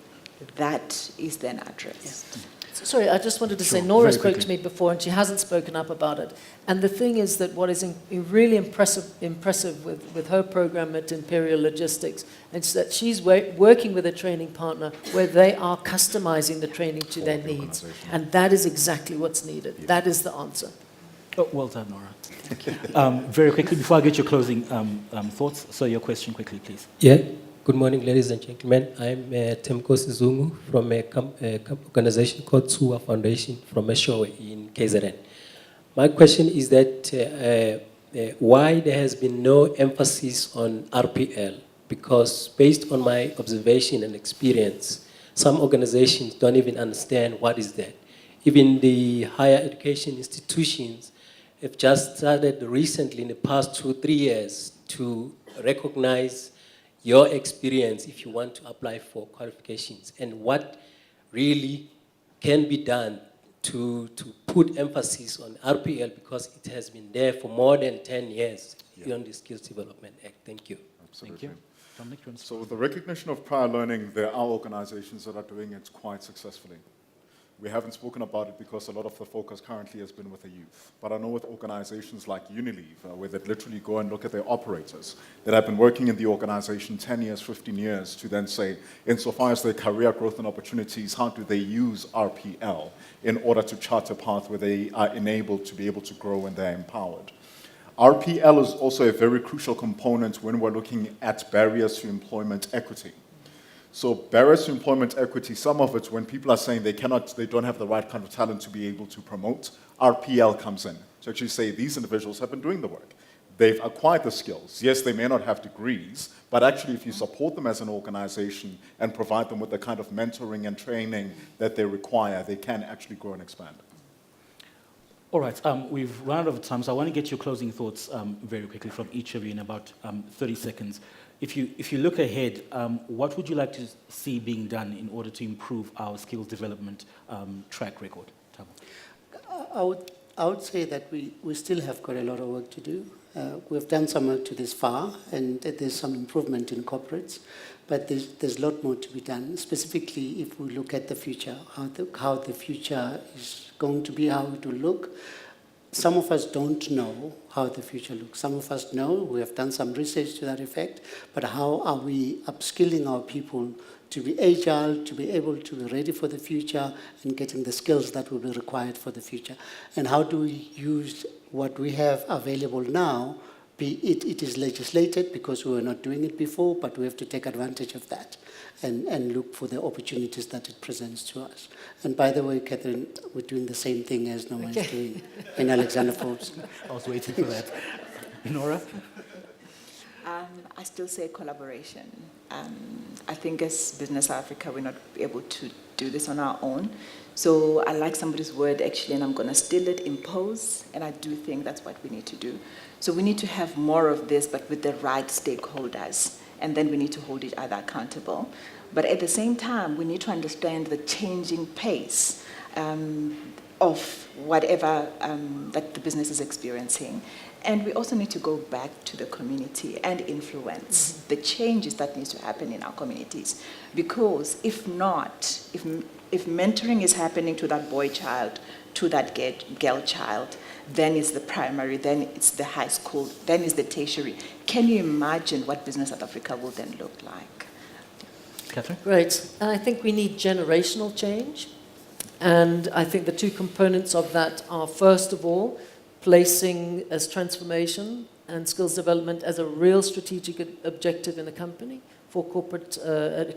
that is then addressed. Sorry, I just wanted to say, Nora spoke to me before and she hasn't spoken up about it. And the thing is that what is really impressive with her program at Imperial Logistics is that she's working with a training partner where they are customizing the training to their needs. And that is exactly what's needed. That is the answer. Oh, well done, Nora. Thank you. Very quickly, before I get your closing thoughts, so your question quickly, please. Yeah. Good morning, ladies and gentlemen. I'm Temko Sizungu from a organization called Tsuwa Foundation from Eshowe in KZN. My question is that why there has been no emphasis on RPL? Because based on my observation and experience, some organizations don't even understand what is that. Even the higher education institutions have just started recently in the past 2-3 years to recognize your experience if you want to apply for qualifications, and what really can be done to put emphasis on RPL, because it has been there for more than 10 years beyond the Skills Development Act. Thank you. Absolutely. Thank you. Dominic, so with the recognition of prior learning, there are organizations that are doing it quite successfully. We haven't spoken about it because a lot of the focus currently has been with the youth. But I know with organizations like Unilever, where they literally go and look at their operators that have been working in the organization 10 years, 15 years, to then say, insofar as their career growth and opportunities, how do they use RPL in order to chart a path where they are enabled to be able to grow and they're empowered. RPL is also a very crucial component when we're looking at barriers to employment equity. So barriers to employment equity, some of it, when people are saying they don't have the right kind of talent to be able to promote, RPL comes in to actually say these individuals have been doing the work. They've acquired the skills. Yes, they may not have degrees, but actually if you support them as an organization and provide them with the kind of mentoring and training that they require, they can actually grow and expand. All right, we've run out of time, so I want to get your closing thoughts very quickly from each of you in about 30 seconds. If you look ahead, what would you like to see being done in order to improve our skills development track record? Thabo. I would say that we still have got a lot of work to do. We've done some work to this far, and there's some improvement in corporates, but there's a lot more to be done, specifically if we look at the future, how the future is going to be, how it will look. Some of us don't know how the future looks. Some of us know, we have done some research to that effect, but how are we upskilling our people to be agile, to be able to be ready for the future and getting the skills that will be required for the future? And how do we use what we have available now, be it is legislated because we were not doing it before, but we have to take advantage of that and look for the opportunities that it presents to us. And by the way, Catherine, we're doing the same thing as Noah is doing in Alexander Forbes. I was waiting for that. Nora? I still say collaboration. I think as Business Africa, we're not able to do this on our own. So I like somebody's word, actually, and I'm going to steal it, impose, and I do think that's what we need to do. So we need to have more of this, but with the right stakeholders, and then we need to hold each other accountable. But at the same time, we need to understand the changing pace of whatever that the business is experiencing. And we also need to go back to the community and influence the changes that needs to happen in our communities. Because if not, if mentoring is happening to that boy child, to that girl child, then it's the primary, then it's the high school, then it's the tertiary. Can you imagine what Business South Africa will then look like? Catherine? Great. And I think we need generational change. And I think the two components of that are, first of all, placing as transformation and skills development as a real strategic objective in a company for corporate,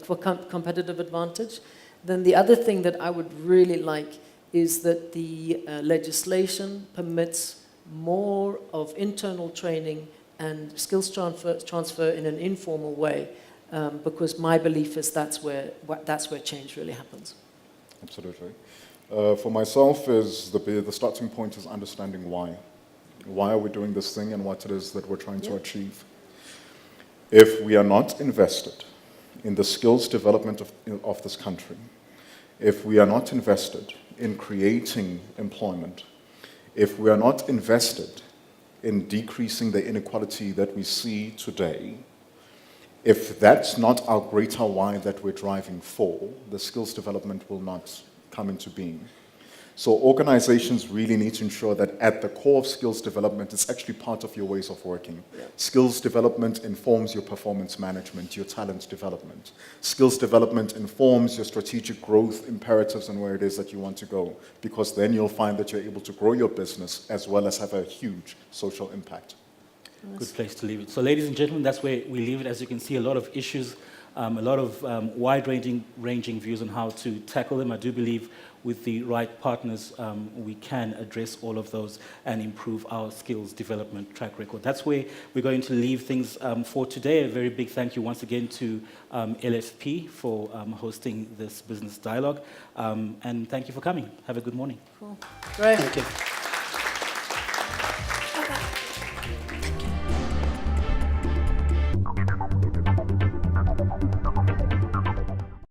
for competitive advantage. Then the other thing that I would really like is that the legislation permits more of internal training and skills transfer in an informal way, because my belief is that's where change really happens. Absolutely. For myself, the starting point is understanding why. Why are we doing this thing and what it is that we're trying to achieve? If we are not invested in the skills development of this country, if we are not invested in creating employment, if we are not invested in decreasing the inequality that we see today, if that's not our greater why that we're driving for, the skills development will not come into being. So organizations really need to ensure that at the core of skills development, it's actually part of your ways of working. Yeah. Skills development informs your performance management, your talent development. Skills development informs your strategic growth imperatives and where it is that you want to go, because then you'll find that you're able to grow your business as well as have a huge social impact. Good place to leave it. So ladies and gentlemen, that's where we leave it. As you can see, a lot of issues, a lot of wide-ranging views on how to tackle them. I do believe with the right partners, we can address all of those and improve our skills development track record. That's where we're going to leave things for today. A very big thank you once again to LFP for hosting this business dialogue. And thank you for coming. Have a good morning. Cool. Great. Thank you.